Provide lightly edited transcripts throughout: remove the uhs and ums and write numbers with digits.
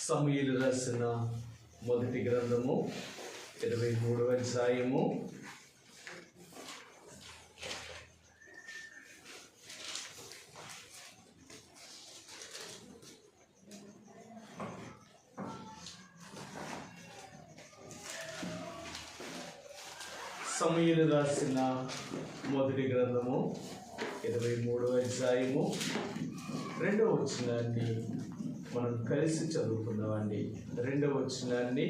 సమూయేలు రాసిన మొదటి గ్రంథము 23వ అధ్యాయము 23వ అధ్యాయము 2వ వచనాన్ని మనం కలిసి చదువుకుందామండి. 2వ వచనాన్ని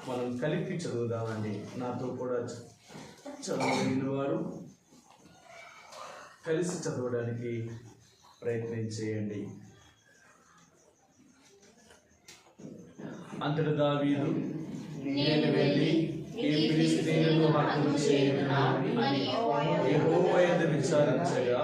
మనం కలిపి చదువుదామండి. నాతో కూడా చదవలేని వారు కలిసి చదవడానికి ప్రయత్నం చేయండి. అంతట దావీదు, నేను వెళ్ళి ఈ ఫిలిష్తీయులను హతము చేయుదునా అని యెహోవా యొద్ద విచారించగా,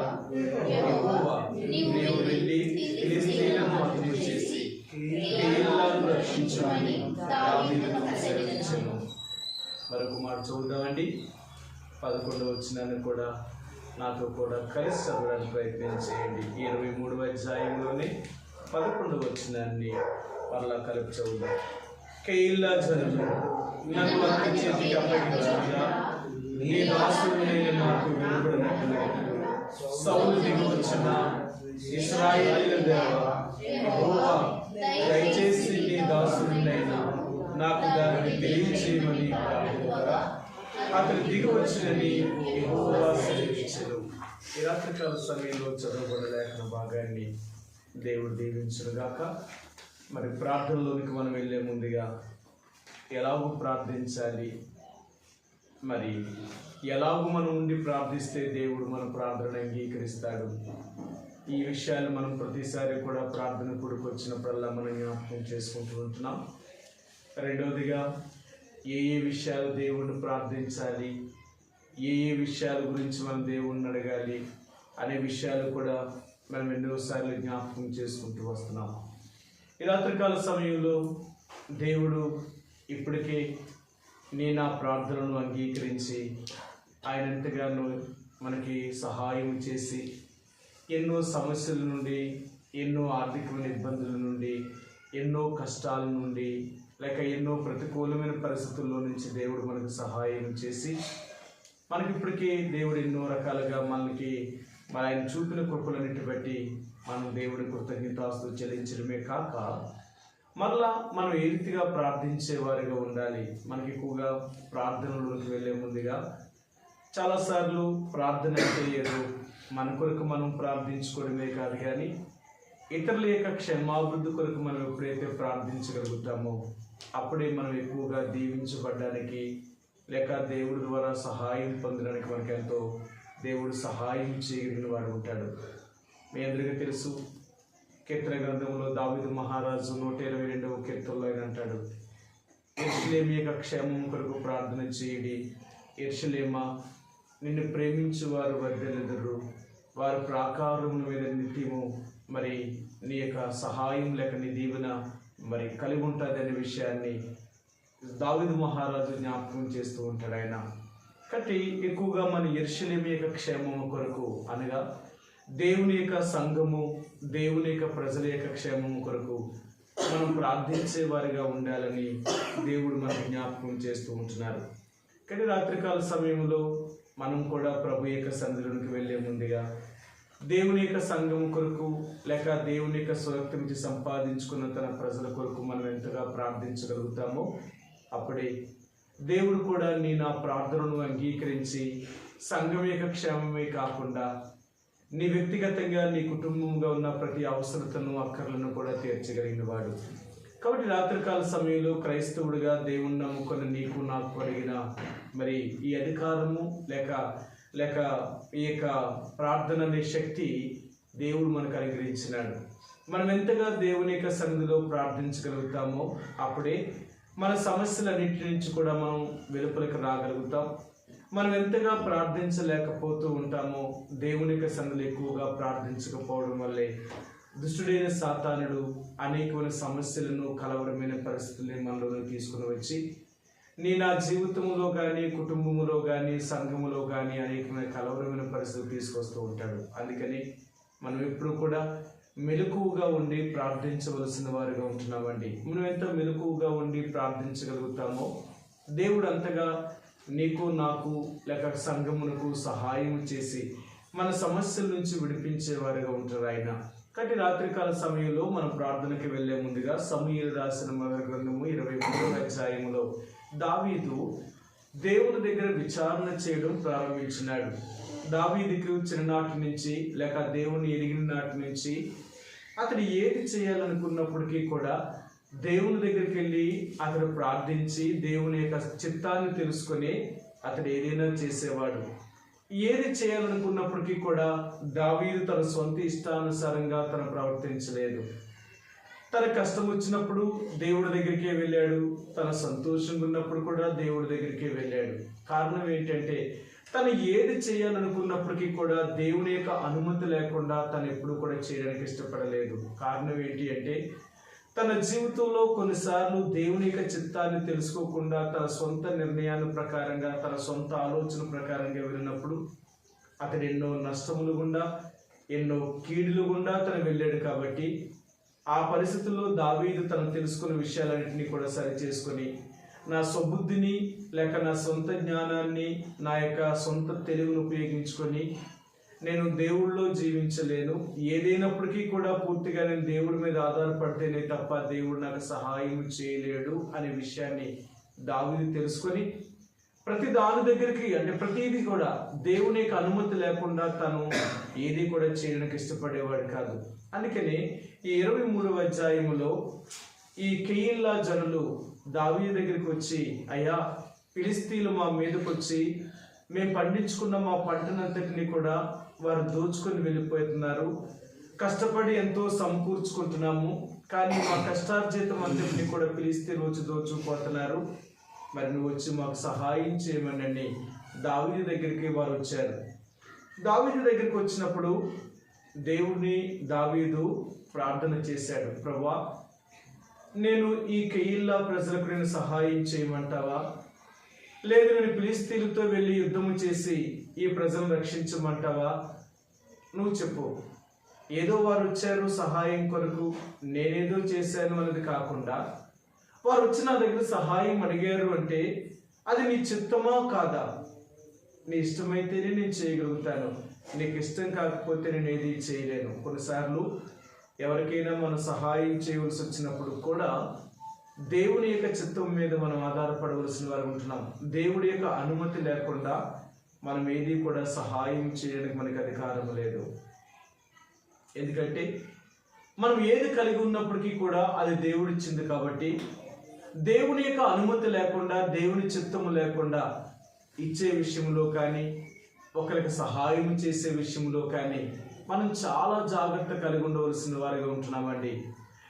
యెహోవా నీవు వెళ్ళి ఫిలిష్తీయులను హతము చేసి కీయులను రక్షించమని దావీదుకు సెలవిచ్చెను. మరొక మాట చూద్దామండి. 11వ వచనాన్ని కూడా నాతో కూడా కలిసి చదవడానికి ప్రయత్నం చేయండి. 23వ అధ్యాయంలోనే 11వ వచనాన్ని మరలా కలిపి చదువుదాం. కీయుల జనులు నన్ను అతని చేతికి అప్పగించగా నీ దాసుడైన నాకు వినబడినట్లుగా సౌలు దిగి వచ్చిన ఇశ్రాయేలు దేవా, యెహోవా దయచేసి నీ దాసుడైన నాకు దానిని తెలియచేయమని ప్రార్థించగా అతను దిగి వచ్చినని యెహోవా సెలవిచ్చెను. ఈ రాత్రికాల సమయంలో చదవబడిన లేఖన భాగాన్ని దేవుడు దీవించునుగాక. మరి ప్రార్థనలోనికి మనం వెళ్ళే ముందుగా ఎలాగో ప్రార్థించాలి, మరి ఎలాగో మనం ఉండి ప్రార్థిస్తే దేవుడు మన ప్రార్థన అంగీకరిస్తాడు. ఈ విషయాలు మనం ప్రతిసారి కూడా ప్రార్థన కొడుకు వచ్చినప్పుడల్లా మనం జ్ఞాపకం చేసుకుంటూ ఉంటున్నాం. రెండవదిగా ఏ విషయాలు దేవుణ్ణి ప్రార్థించాలి, ఏ విషయాల గురించి మనం దేవుణ్ణి అడగాలి అనే విషయాలు కూడా మనం ఎన్నోసార్లు జ్ఞాపకం చేసుకుంటూ వస్తున్నాం. ఈ రాత్రికాల సమయంలో దేవుడు ఇప్పటికే నా ప్రార్థనను అంగీకరించి ఆయన ఎంతగానో మనకి సహాయం చేసి ఎన్నో సమస్యల నుండి, ఎన్నో ఆర్థికమైన ఇబ్బందుల నుండి, ఎన్నో కష్టాల నుండి, లేక ఎన్నో ప్రతికూలమైన పరిస్థితుల్లో నుంచి దేవుడు మనకు సహాయం చేసి మనకి ఇప్పటికీ దేవుడు ఎన్నో రకాలుగా మనకి మరి ఆయన చూపిన కృపలన్నిటి బట్టి మనం దేవుడి కృతజ్ఞతాస్తుతులు చెల్లించడమే కాక మరలా మనం ఏ రీతిగా ప్రార్థించేవారిగా ఉండాలి. మనకి ఎక్కువగా ప్రార్థనలోకి వెళ్ళే ముందుగా చాలాసార్లు ప్రార్థన అంటే ఏదో మన కొరకు మనం ప్రార్థించుకోవడమే కాదు, కానీ ఇతరుల యొక్క క్షేమాభివృద్ధి కొరకు మనం ఎప్పుడైతే ప్రార్థించగలుగుతామో అప్పుడే మనం ఎక్కువగా దీవించబడడానికి లేక దేవుడి ద్వారా సహాయం పొందడానికి మనకు ఎంతో దేవుడు సహాయం చేయగలిగిన వాడు ఉంటాడు. మీ అందరికీ తెలుసు, కీర్తన గ్రంథంలో దావీదు మహారాజు 122వ కీర్తనలో ఆయన అంటాడు, యెరూషలేము యొక్క క్షేమం కొరకు ప్రార్థన చేయడి. యెరూషలేమా, నిన్ను ప్రేమించు వారు వర్ధిల్లుదురు, వారి ప్రాకారముల మీద నిత్యము మరి నీ యొక్క సహాయం లేక నీ దీవెన మరి కలిగి ఉంటుంది అనే విషయాన్ని దావీదు మహారాజు జ్ఞాపకం చేస్తూ ఉంటాడు. ఆయన కాబట్టి ఎక్కువగా మన యెరూషలేము యొక్క క్షేమం కొరకు అనగా దేవుని యొక్క సంఘము, దేవుని యొక్క ప్రజల యొక్క క్షేమం కొరకు మనం ప్రార్థించే వారిగా ఉండాలని దేవుడు మనకు జ్ఞాపకం చేస్తూ ఉంటున్నారు. కానీ రాత్రికాల సమయంలో మనం కూడా ప్రభు యొక్క సన్నిధిలోకి వెళ్ళే ముందుగా దేవుని యొక్క సంఘం కొరకు లేక దేవుని యొక్క స్వరక్తించి సంపాదించుకున్న తన ప్రజల కొరకు మనం ఎంతగా ప్రార్థించగలుగుతామో అప్పుడే దేవుడు కూడా నా ప్రార్థనను అంగీకరించి సంఘం యొక్క క్షేమమే కాకుండా నీ వ్యక్తిగతంగా నీ కుటుంబంగా ఉన్న ప్రతి అవసరతను అక్కర్లను కూడా తీర్చగలిగిన వాడు. కాబట్టి రాత్రికాల సమయంలో క్రైస్తవుడిగా దేవుణ్ణి నమ్ముకున్న నీకు నాకు కలిగిన మరి ఈ అధికారము లేక ఈ యొక్క ప్రార్థన అనే శక్తి దేవుడు మనకు అనుగ్రహించినాడు. మనం ఎంతగా దేవుని యొక్క సన్నిధిలో ప్రార్థించగలుగుతామో అప్పుడే మన సమస్యలన్నింటి నుంచి కూడా మనం వెలుపలికి రాగలుగుతాం. మనం ఎంతగా ప్రార్థించలేకపోతూ ఉంటామో దేవుని యొక్క సన్నిధిలో ఎక్కువగా ప్రార్థించకపోవడం వల్లే దుష్టుడైన సాతానుడు అనేకమైన సమస్యలను, కలవరమైన పరిస్థితులను మనలో తీసుకుని వచ్చి నా జీవితంలో కానీ, కుటుంబంలో కానీ, సంఘములో కానీ అనేకమైన కలవరమైన పరిస్థితులు తీసుకొస్తూ ఉంటాడు. అందుకని మనం ఎప్పుడు కూడా మెలకువగా ఉండి ప్రార్థించవలసిన వారిగా ఉంటున్నామండి. మనం ఎంత మెలకువగా ఉండి ప్రార్థించగలుగుతామో దేవుడు అంతగా నీకు నాకు లేక సంఘమునకు సహాయం చేసి మన సమస్యల నుంచి విడిపించేవారుగా ఉంటారు ఆయన. కాబట్టి రాత్రికాల సమయంలో మనం ప్రార్థనకి వెళ్లే ముందుగా సమూయేలు రాసిన మొదటి గ్రంథము 23వ అధ్యాయములో దావీదు దేవుని దగ్గర విచారణ చేయడం ప్రారంభించినాడు. దావీదుకు చిన్ననాటి నుంచి లేక దేవుని ఎరిగిన నాటి నుంచి అతడు ఏది చేయాలనుకున్నప్పటికీ కూడా దేవుని దగ్గరికి వెళ్ళి అతడు ప్రార్థించి దేవుని యొక్క చిత్తాన్ని తెలుసుకొని అతడు ఏదైనా చేసేవాడు. ఏది చేయాలనుకున్నప్పటికీ కూడా దావీదు తన సొంత ఇష్టానుసారంగా తను ప్రవర్తించలేదు. తన కష్టం వచ్చినప్పుడు దేవుడి దగ్గరికే వెళ్ళాడు, తన సంతోషంగా ఉన్నప్పుడు కూడా దేవుడి దగ్గరికే వెళ్ళాడు. కారణం ఏంటంటే తను ఏది చేయాలనుకున్నప్పటికీ కూడా దేవుని యొక్క అనుమతి లేకుండా తను ఎప్పుడు కూడా చేయడానికి ఇష్టపడలేదు. కారణం ఏంటి అంటే తన జీవితంలో కొన్నిసార్లు దేవుని యొక్క చిత్తాన్ని తెలుసుకోకుండా తన సొంత నిర్ణయాల ప్రకారంగా తన సొంత ఆలోచన ప్రకారంగా వెళ్ళినప్పుడు అతడు ఎన్నో నష్టములు గుండా ఎన్నో కీడులు గుండా తను వెళ్ళాడు. కాబట్టి ఆ పరిస్థితుల్లో దావీదు తను తెలుసుకున్న విషయాలన్నింటినీ కూడా సరి చేసుకొని నా స్వబుద్ధిని లేక నా సొంత జ్ఞానాన్ని నా యొక్క సొంత తెలివిని ఉపయోగించుకొని నేను దేవుళ్ళలో జీవించలేను, ఏదైనప్పటికీ కూడా పూర్తిగా నేను దేవుడి మీద ఆధారపడితేనే తప్ప దేవుడు నాకు సహాయం చేయలేడు అనే విషయాన్ని దావీదు తెలుసుకొని ప్రతి దాని దగ్గరికి అంటే ప్రతిదీ కూడా దేవుని యొక్క అనుమతి లేకుండా తను ఏది కూడా చేయడానికి ఇష్టపడేవాడు కాదు. అందుకని ఈ 23వ అధ్యాయములో ఈ కెయీలా జనులు దావీదు దగ్గరికి వచ్చి, అయ్యా ఫిలిస్తీన్లు మా మీదకి వచ్చి మేము పండించుకున్న మా పంటనంతటిని కూడా వారు దోచుకొని వెళ్ళిపోతున్నారు, కష్టపడి ఎంతో సమకూర్చుకుంటున్నాము, కానీ మా కష్టార్జితం అంతటిని కూడా ఫిలిస్తీన్లు వచ్చి దోచుకుపోతున్నారు, మరి నువ్వు వచ్చి మాకు సహాయం చేయమని దావీదు దగ్గరికి వారు వచ్చారు. దావీదు దగ్గరికి వచ్చినప్పుడు దావీదు ప్రార్థన చేశాడు, ప్రభువా నేను ఈ కెయీలా ప్రజలకు నేను సహాయం చేయమంటావా, లేదు నేను ఫిలిస్తీన్లతో వెళ్ళి యుద్ధము చేసి ఈ ప్రజలను రక్షించమంటావా, నువ్వు చెప్పు. ఏదో వారు వచ్చారు సహాయం కొరకు, నేనేదో చేశాను అన్నది కాకుండా వారు వచ్చి నా దగ్గర సహాయం అడిగారు అంటే అది నీ చిత్తమా కాదా, నీ ఇష్టమైతేనే నేను చేయగలుగుతాను, నీకు ఇష్టం కాకపోతే నేను ఏది చేయలేను. కొన్నిసార్లు ఎవరికైనా మనం సహాయం చేయవలసి వచ్చినప్పుడు కూడా దేవుని యొక్క చిత్తం మీద మనం ఆధారపడవలసిన వారు ఉంటున్నాం. దేవుడి యొక్క అనుమతి లేకుండా మనం ఏది కూడా సహాయం చేయడానికి మనకి అధికారం లేదు. ఎందుకంటే మనం ఏది కలిగి ఉన్నప్పటికీ కూడా అది దేవుడిచ్చింది. కాబట్టి దేవుని యొక్క అనుమతి లేకుండా దేవుని చిత్తము లేకుండా ఇచ్చే విషయంలో కానీ ఒకరికి సహాయం చేసే విషయంలో కానీ మనం చాలా జాగ్రత్త కలిగి ఉండవలసిన వారిగా ఉంటున్నామండి.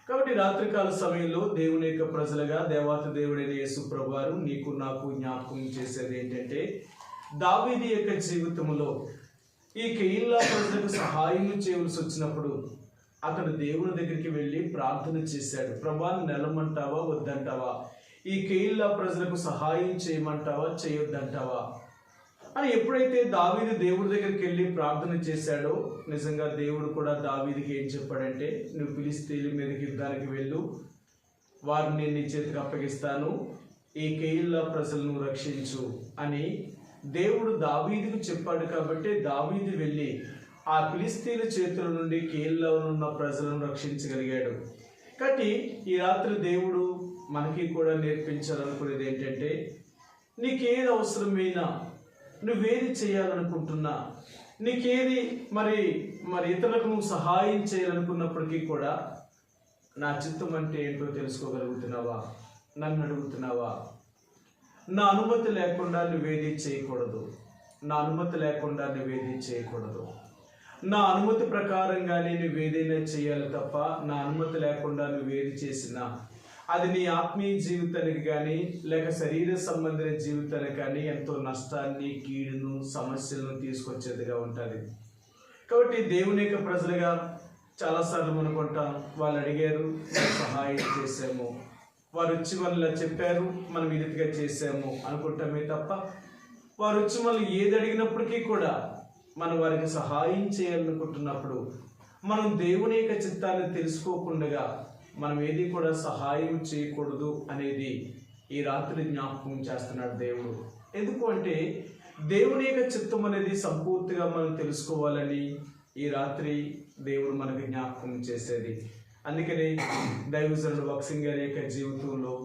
కాబట్టి రాత్రికాల సమయంలో దేవుని యొక్క ప్రజలుగా దేవాతి దేవుడైన యేసు ప్రభువారు నీకు నాకు జ్ఞాపకం చేసేది ఏంటంటే దావీదు యొక్క జీవితంలో ఈ కెయీలా ప్రజలకు సహాయం చేయవలసి వచ్చినప్పుడు అతడు దేవుని దగ్గరికి వెళ్ళి ప్రార్థన చేశాడు, ప్రభువా నిలమంటావా వద్దంటావా, ఈ కెయీలా ప్రజలకు సహాయం చేయమంటావా చేయొద్దంటావా అని ఎప్పుడైతే దావీదు దేవుడి దగ్గరికి వెళ్ళి ప్రార్థన చేశాడో నిజంగా దేవుడు కూడా దావీదుకి ఏం చెప్పాడంటే, నువ్వు ఫిలిస్తీన్ల మీదకి యుద్ధానికి వెళ్ళు, వారిని నీ చేతికి అప్పగిస్తాను, ఈ కెయీలా ప్రజలను రక్షించు అని దేవుడు దావీదుకు చెప్పాడు. కాబట్టి దావీదు వెళ్ళి ఆ ఫిలిస్తీన్ల చేతుల నుండి కెయీలాలో ఉన్న ప్రజలను రక్షించగలిగాడు. కాబట్టి ఈ రాత్రి దేవుడు మనకి కూడా నేర్పించాలనుకునేది ఏంటంటే, నీకేది అవసరమైనా, నువ్వేది చేయాలనుకుంటున్నా, నీకేది మరి ఇతరులకు నువ్వు సహాయం చేయాలనుకున్నప్పటికీ కూడా నా చిత్తం అంటే ఏంటో తెలుసుకోగలుగుతున్నావా, నన్ను అడుగుతున్నావా? నా అనుమతి లేకుండా నువ్వేది చేయకూడదు, నా అనుమతి లేకుండా నువ్వేది చేయకూడదు, నా అనుమతి ప్రకారంగానే నువ్వేదైనా చేయాలి తప్ప నా అనుమతి లేకుండా నువ్వేది చేసినా అది నీ ఆత్మీయ జీవితానికి కానీ లేక శరీర సంబంధిత జీవితానికి కానీ ఎంతో నష్టాన్ని, కీడును, సమస్యలను తీసుకొచ్చేదిగా ఉంటుంది. కాబట్టి దేవుని యొక్క ప్రజలుగా చాలాసార్లు అనుకుంటాం, వాళ్ళు అడిగారు సహాయం చేసాము, వారు వచ్చి వాళ్ళు ఇలా చెప్పారు మనం ఈ రీతిగా చేసాము అనుకుంటామే తప్ప వారు వచ్చి మనం ఏది అడిగినప్పటికీ కూడా మనం వారికి సహాయం చేయాలనుకుంటున్నప్పుడు మనం దేవుని యొక్క చిత్తాన్ని తెలుసుకోకుండా మనం ఏది కూడా సహాయం చేయకూడదు అనేది ఈ రాత్రి జ్ఞాపకం చేస్తున్నాడు దేవుడు. ఎందుకు అంటే దేవుని యొక్క చిత్తం అనేది సంపూర్తిగా మనం తెలుసుకోవాలని ఈ రాత్రి దేవుడు మనకు జ్ఞాపకం చేసేది. అందుకని దైవజనుడు భక్సింగ్ గారి యొక్క జీవితంలో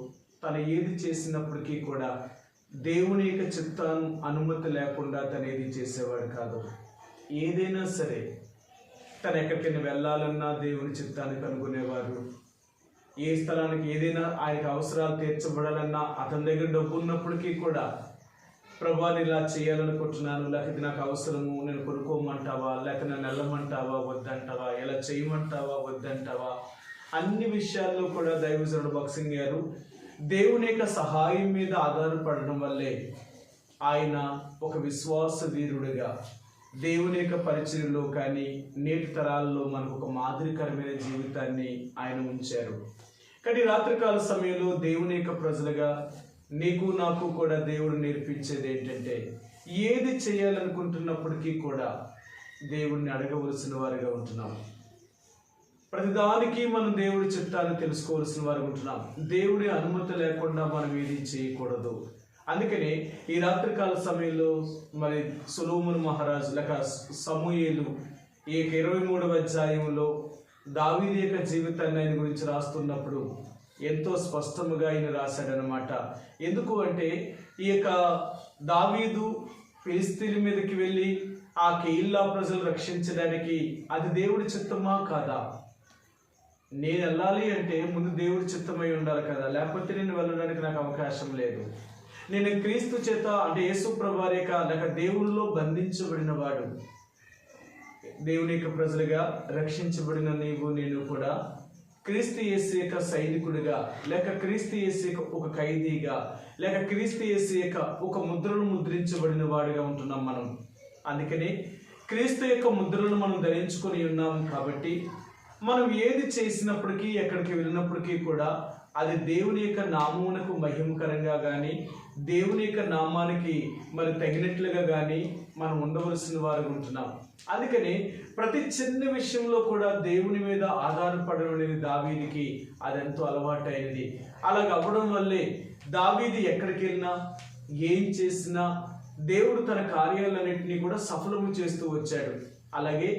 తను ఏది చేసినప్పటికీ కూడా దేవుని యొక్క చిత్తాన్ని అనుమతి లేకుండా తను ఏది చేసేవాడు కాదు. ఏదైనా సరే తను ఎక్కడికైనా వెళ్ళాలన్నా దేవుని చిత్తాన్ని కనుగొనేవారు. ఏ స్థలానికి ఏదైనా ఆయనకు అవసరాలు తీర్చబడాలన్నా అతని దగ్గర డబ్బు ఉన్నప్పటికీ కూడా ప్రభా నేను ఇలా చేయాలనుకుంటున్నాను, లేకపోతే నాకు అవసరము, నేను కొనుక్కోమంటావా, లేకపోతే నన్ను వెళ్ళమంటావా వద్దంటావా, ఎలా చేయమంటావా వద్దంటావా, అన్ని విషయాల్లో కూడా దైవజనుడు భక్సింగ్ గారు దేవుని యొక్క సహాయం మీద ఆధారపడడం వల్లే ఆయన ఒక విశ్వాస వీరుడిగా దేవుని యొక్క పరిచయంలో కానీ నేటి తరాల్లో మనకు ఒక మాదిరికరమైన జీవితాన్ని ఆయన ఉంచారు. కానీ రాత్రికాల సమయంలో దేవుని యొక్క ప్రజలుగా నీకు నాకు కూడా దేవుడు నేర్పించేది ఏంటంటే ఏది చేయాలనుకుంటున్నప్పటికీ కూడా దేవుడిని అడగవలసిన వారిగా ఉంటున్నాం. ప్రతిదానికి మనం దేవుడి చిత్తాన్ని తెలుసుకోవాల్సిన వారు ఉంటున్నాం. దేవుడి అనుమతి లేకుండా మనం ఏది చేయకూడదు. అందుకని ఈ రాత్రికాల సమయంలో మరి సొలొమోను మహారాజు లేక సమూయేలు ఈ 23వ అధ్యాయంలో దావీదు యొక్క జీవితాన్ని ఆయన గురించి రాస్తున్నప్పుడు ఎంతో స్పష్టముగా ఆయన రాశాడనమాట. ఎందుకు అంటే ఈ యొక్క దావీదు ఫిలిష్తీయుల మీదకి వెళ్ళి ఆ కెయీలా ప్రజలు రక్షించడానికి అది దేవుడి చిత్తమా కాదా? నేను వెళ్ళాలి అంటే ముందు దేవుడి చిత్తమై ఉండాలి కదా, లేకపోతే నేను వెళ్ళడానికి నాకు అవకాశం లేదు. నేను క్రీస్తు చేత అంటే యేసు ప్రభువారి యొక్క లేక దేవుళ్ళలో బంధించబడిన వాడు, దేవుని యొక్క ప్రజలుగా రక్షించబడిన నీవు నేను కూడా క్రీస్తు యేసు యొక్క సైనికుడిగా లేక క్రీస్తు యేసు యొక్క ఒక ఖైదీగా లేక క్రీస్తు యేసు యొక్క ఒక ముద్రను ముద్రించబడిన వాడిగా ఉంటున్నాం మనం. అందుకని క్రీస్తు యొక్క ముద్రలను మనం ధరించుకొని ఉన్నాం కాబట్టి మనం ఏది చేసినప్పటికీ ఎక్కడికి వెళ్ళినప్పటికీ కూడా అది దేవుని యొక్క నామమునకు మహిమకరంగా కానీ దేవుని యొక్క నామానికి మరి తగినట్లుగా కానీ మనం ఉండవలసిన వారు ఉంటున్నాం. అందుకని ప్రతి చిన్న విషయంలో కూడా దేవుని మీద ఆధారపడడం అనేది దావీదుకి అదెంతో అలవాటైనది. అలాగ అవ్వడం వల్లే దావీదు ఎక్కడికి వెళ్ళినా ఏం చేసినా దేవుడు తన కార్యాలన్నింటినీ కూడా సఫలము చేస్తూ వచ్చాడు. అలాగే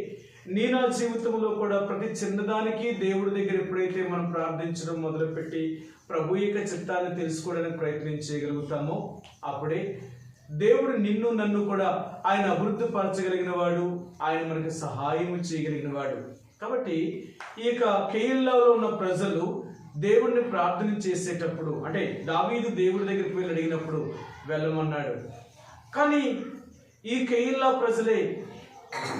నా జీవితంలో కూడా ప్రతి చిన్నదానికి దేవుడి దగ్గర ఎప్పుడైతే మనం ప్రార్థించడం మొదలుపెట్టి ప్రభు యొక్క చిత్తాన్ని తెలుసుకోవడానికి ప్రయత్నం చేయగలుగుతామో అప్పుడే దేవుడు నిన్ను నన్ను కూడా ఆయన అభివృద్ధి పరచగలిగిన వాడు, ఆయన మనకి సహాయం చేయగలిగిన వాడు. కాబట్టి ఈ యొక్క కెయీలాలో ఉన్న ప్రజలు దేవుడిని ప్రార్థన చేసేటప్పుడు అంటే దావీదు దేవుడి దగ్గరికి వెళ్ళి అడిగినప్పుడు వెళ్ళమన్నాడు. కానీ ఈ కెయీలా ప్రజలే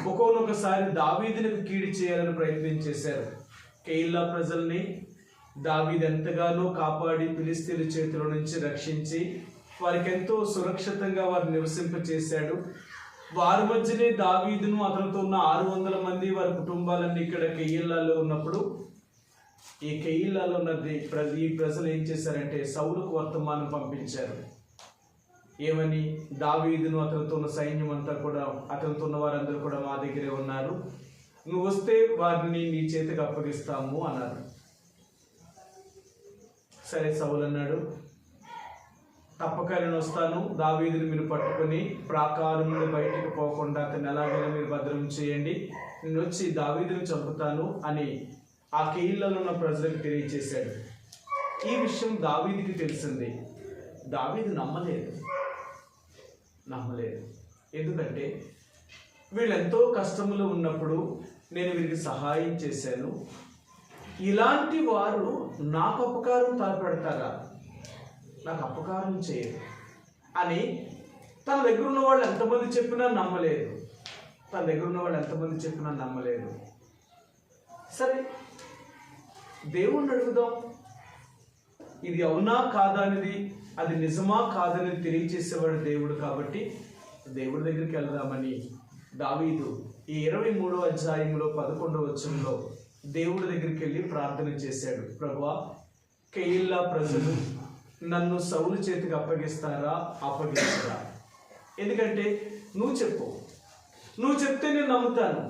ఒక్కొక్కసారి దావీదునికి కీడు చేయాలని ప్రయత్నం చేశారు. కెయీలా ప్రజల్ని దావీదు ఎంతగానో కాపాడి ఫిలిష్తీయుల చేతిలో నుంచి రక్షించి వారికి ఎంతో సురక్షితంగా వారు నివసింపచేశాడు. వారి మధ్యనే దావీదును అతనితో ఉన్న 600 మంది వారి కుటుంబాలన్నీ ఇక్కడ కెయీలాలో ఉన్నప్పుడు ఈ కెయీలాలో ఉన్న ఈ ప్రజలు ఏం చేశారంటే సౌలుకు వర్తమానం పంపించారు. ఏమని? దావీదును అతనితో ఉన్న సైన్యం అంతా కూడా అతనితో ఉన్న వారందరూ కూడా మా దగ్గరే ఉన్నారు, నువ్వు వస్తే వారిని నీ చేతికి అప్పగిస్తాము అన్నారు. సరే సౌలు అన్నాడు, తప్పక నేను వస్తాను, దావీదుని మీరు పట్టుకొని ప్రాకారం నుండి బయటికి పోకుండా అతన్ని ఎలాగైనా మీరు భద్రం చేయండి, నేను వచ్చి దావీదుని చంపుతాను అని ఆ కెయీలాలో ఉన్న ప్రజలకు తెలియజేశాడు. ఈ విషయం దావీదుకి తెలిసింది. దావీదు నమ్మలేదు. ఎందుకంటే వీళ్ళెంతో కష్టంలో ఉన్నప్పుడు నేను వీరికి సహాయం చేశాను, ఇలాంటి వారు నాకు అపకారం తలపెడతారా, నాకు అపకారం చేయరు అని తన దగ్గర ఉన్న వాళ్ళు ఎంతమంది చెప్పినా నమ్మలేదు. సరే దేవుణ్ణి అడుగుదాం, ఇది అవునా కాదా అనేది, అది నిజమా కాదని తెలియజేసేవాడు దేవుడు. కాబట్టి దేవుడి దగ్గరికి వెళ్దామని దావీదు ఈ 23వ అధ్యాయంలో 11వ వచనంలో దేవుడి దగ్గరికి వెళ్ళి ప్రార్థన చేశాడు. ప్రభువా, కెయీలా ప్రజలు నన్ను సౌలు చేతికి అప్పగిస్తారా, అప్పగిస్తారా? ఎందుకంటే నువ్వు చెప్తే నేను నమ్ముతాను,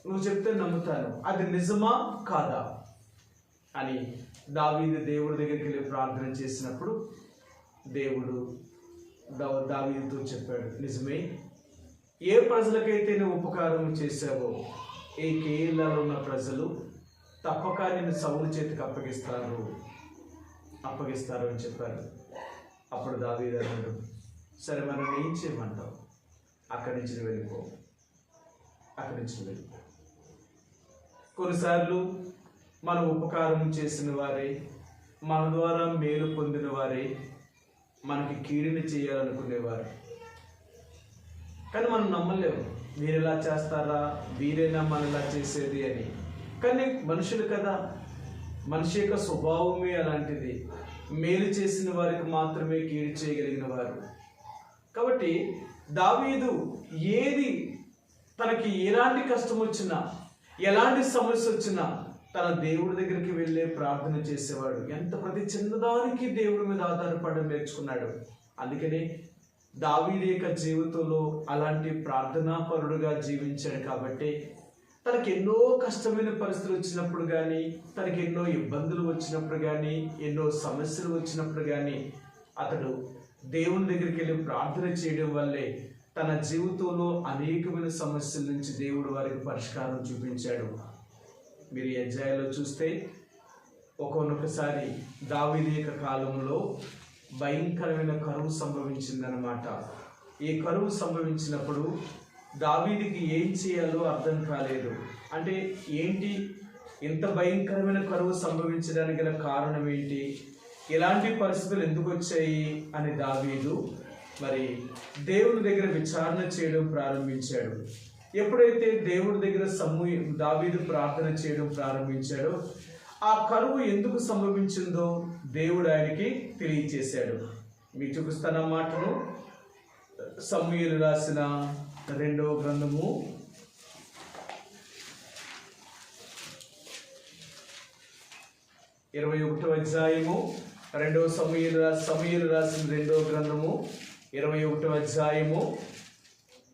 నువ్వు చెప్తే నమ్ముతాను, అది నిజమా కాదా అని దావీదు దేవుడి దగ్గరికి వెళ్ళి ప్రార్థన చేసినప్పుడు దేవుడు దావీదుతో చెప్పాడు, నిజమే, ఏ ప్రజలకైతే నువ్వు ఉపకారం చేశావో ఈ కేయిలాలో ఉన్న ప్రజలు తప్పక నిన్ను సౌలు చేతికి అప్పగిస్తారు అని చెప్పారు. అప్పుడు దావీదు అన్నాడు, సరే మనం ఏం చేయమంటావు, అక్కడి నుంచి వెళ్ళిపో. కొన్నిసార్లు మనం ఉపకారం చేసిన వారే, మన ద్వారా మేలు పొందిన వారే మనకి కీడుని చేయాలనుకునేవారు. కానీ మనం నమ్మలేము, వీరెలా చేస్తారా, వీరైనా మన ఇలా చేసేది అని. కానీ మనుషులు కదా, మనిషి యొక్క స్వభావమే అలాంటిది. మేలు చేసిన వారికి మాత్రమే కీడు చేయగలిగిన వారు. కాబట్టి దావీదు ఏది తనకి ఎలాంటి కష్టం వచ్చినా, ఎలాంటి సమస్య వచ్చినా తన దేవుడి దగ్గరికి వెళ్ళే ప్రార్థన చేసేవాడు. ప్రతి చిన్నదానికి దేవుడి మీద ఆధారపడడం నేర్చుకున్నాడు. అందుకని దావీదు యొక్క జీవితంలో అలాంటి ప్రార్థనాపరుడుగా జీవించాడు. కాబట్టి తనకి ఎన్నో కష్టమైన పరిస్థితులు వచ్చినప్పుడు కానీ, తనకి ఎన్నో ఇబ్బందులు వచ్చినప్పుడు కానీ, ఎన్నో సమస్యలు వచ్చినప్పుడు కానీ అతడు దేవుని దగ్గరికి వెళ్ళి ప్రార్థన చేయడం వల్లే తన జీవితంలో అనేకమైన సమస్యల నుంచి దేవుడు వారికి పరిష్కారం చూపించాడు. మీరు ఈ అధ్యాయంలో చూస్తే ఒక్కొక్కసారి దావీదు యొక్క కాలంలో భయంకరమైన కరువు సంభవించిందనమాట. ఈ కరువు సంభవించినప్పుడు దావీదుకి ఏం చేయాలో అర్థం కాలేదు. అంటే ఏంటి, ఇంత భయంకరమైన కరువు సంభవించడానికి గల కారణం ఏంటి, ఎలాంటి పరిస్థితులు ఎందుకు వచ్చాయి అని దావీదు మరి దేవుడి దగ్గర విచారణ చేయడం ప్రారంభించాడు. ఎప్పుడైతే దేవుడి దగ్గర దావీదు ప్రార్థన చేయడం ప్రారంభించాడో ఆ కరువు ఎందుకు సంభవించిందో దేవుడు ఆయనకి తెలియచేశాడు. మీకు చూపిస్తాను ఆ మాటను. సమూయేలు రాసిన 2వ గ్రంథము 21వ అధ్యాయము. 2వ సమూయేలు రాసిన 2వ గ్రంథము 21వ అధ్యాయము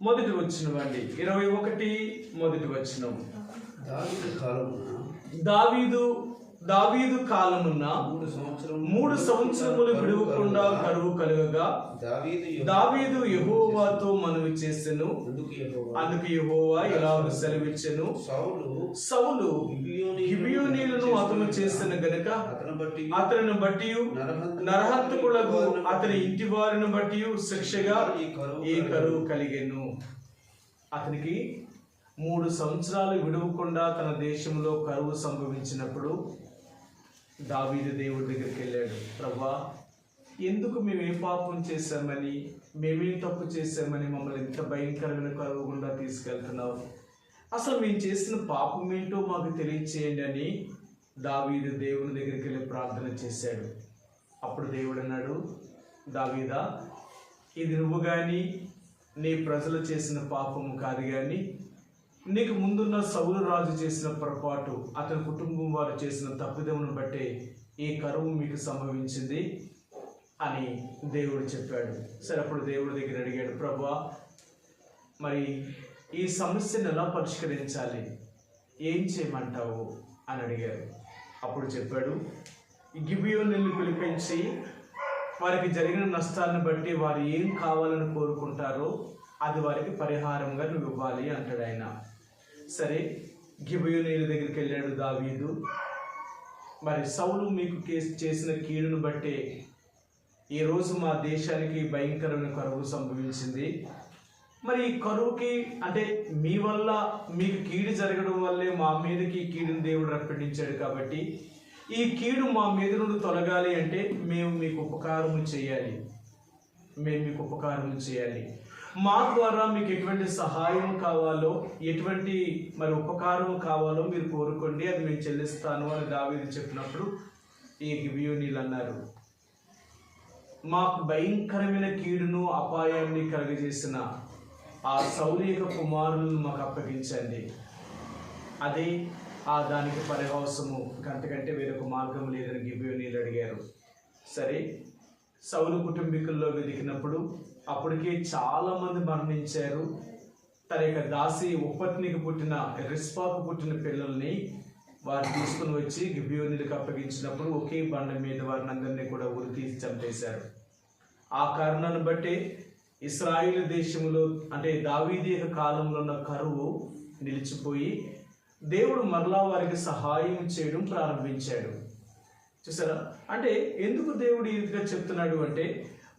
మొదటి వచనం అండి. 21 మొదటి వచనం. దావీదు కాలమున 3 సంవత్సరములు విడువకుండా కరువు కలుగగా దావీదు యెహోవాతో మనవి చేసెను. అందుకు యెహోవా ఇలాగ సెలవిచ్చెను, సౌలు గిబియోనీయులను హతము చేసిన గనుక అతనిని బట్టి నరహంతకులకు అతని ఇంటి వారిని బట్టి శిక్షగా ఈ కరువు కలిగెను. అతనికి 3 సంవత్సరాలు విడవకుండా తన దేశంలో కరువు సంభవించినప్పుడు దావీదు దేవుడి దగ్గరికి వెళ్ళాడు. ప్రభువా, ఎందుకు మేము ఏ పాపం చేశామని, మేమేం తప్పు చేశామని మమ్మల్ని ఇంత భయంకరమైన కరువు గుండా తీసుకెళ్తున్నావు? అసలు మేము చేసిన పాపం ఏంటో మాకు తెలియచేయండి అని దావీదు దేవుని దగ్గరికి వెళ్ళి ప్రార్థన చేశాడు. అప్పుడు దేవుడు అన్నాడు, దావీదా, ఇది నువ్వు కానీ నీ ప్రజలు చేసిన పాపము కాదు, కానీ నీకు ముందున్న సౌలు రాజు చేసిన పొరపాటు, అతని కుటుంబం వారు చేసిన తప్పిదమును బట్టే ఈ కరువు మీకు సంభవించింది అని దేవుడు చెప్పాడు. సరే, అప్పుడు దేవుడి దగ్గర అడిగాడు, ప్రభువా, మరి ఈ సమస్యను ఎలా పరిష్కరించాలి, ఏం చేయమంటావు అని అడిగారు. అప్పుడు చెప్పాడు, గిబియోనీయులను పిలిపించి వారికి జరిగిన నష్టాన్ని బట్టి వారు ఏం కావాలని కోరుకుంటారో అది వారికి పరిహారంగా నువ్వు ఇవ్వాలి అంటాడు ఆయన. సరే, గిబియోనీయుల దగ్గరికి వెళ్ళాడు దావీదు. మరి సౌలు మీకు చేసిన కీడును బట్టే ఈరోజు మా దేశానికి భయంకరమైన కరువు సంభవించింది. మరి ఈ కరువుకి అంటే మీ వల్ల మీకు కీడు జరగడం వల్లే మా మీదకి కీడుని దేవుడు రప్పించాడు. కాబట్టి ఈ కీడు మా మీద నుండి తొలగాలి అంటే మేము మీకు ఉపకారం చేయాలి. మా ద్వారా మీకు ఎటువంటి సహాయం కావాలో, ఎటువంటి మరి ఉపకారం కావాలో మీరు కోరుకోండి, అది మేము చెల్లిస్తాను అని దావీదు చెప్పినప్పుడు ఈ గిబియోనీయులు అన్నారు, మాకు భయంకరమైన కీడును అపాయాన్ని కలుగజేసిన ఆ సౌలు యొక్క కుమారులను మాకు అప్పగించండి, అదే దానికి పరిహాసము, అంతకంటే వేరొక మార్గం లేదని గిబియోనీయులు అడిగారు. సరే, సౌలు కుటుంబీకుల్లో వెతికినప్పుడు అప్పటికే చాలామంది మరణించారు. తన యొక్క దాసి ఉపపత్నికి పుట్టిన రిస్పాకు పుట్టిన పిల్లల్ని వారు తీసుకుని వచ్చి గిబియోనీలకు అప్పగించినప్పుడు ఒకే బండ మీద వారిని అందరినీ కూడా ఉరి తీసి చంపేశారు. ఆ కారణాన్ని బట్టి ఇశ్రాయేలు దేశంలో అంటే దావీదు యొక్క కాలంలో ఉన్న కరువు నిలిచిపోయి దేవుడు మరలా వారికి సహాయం చేయడం ప్రారంభించాడు. చూసారా? అంటే ఎందుకు దేవుడు ఈ విధంగా చెప్తున్నాడు అంటే,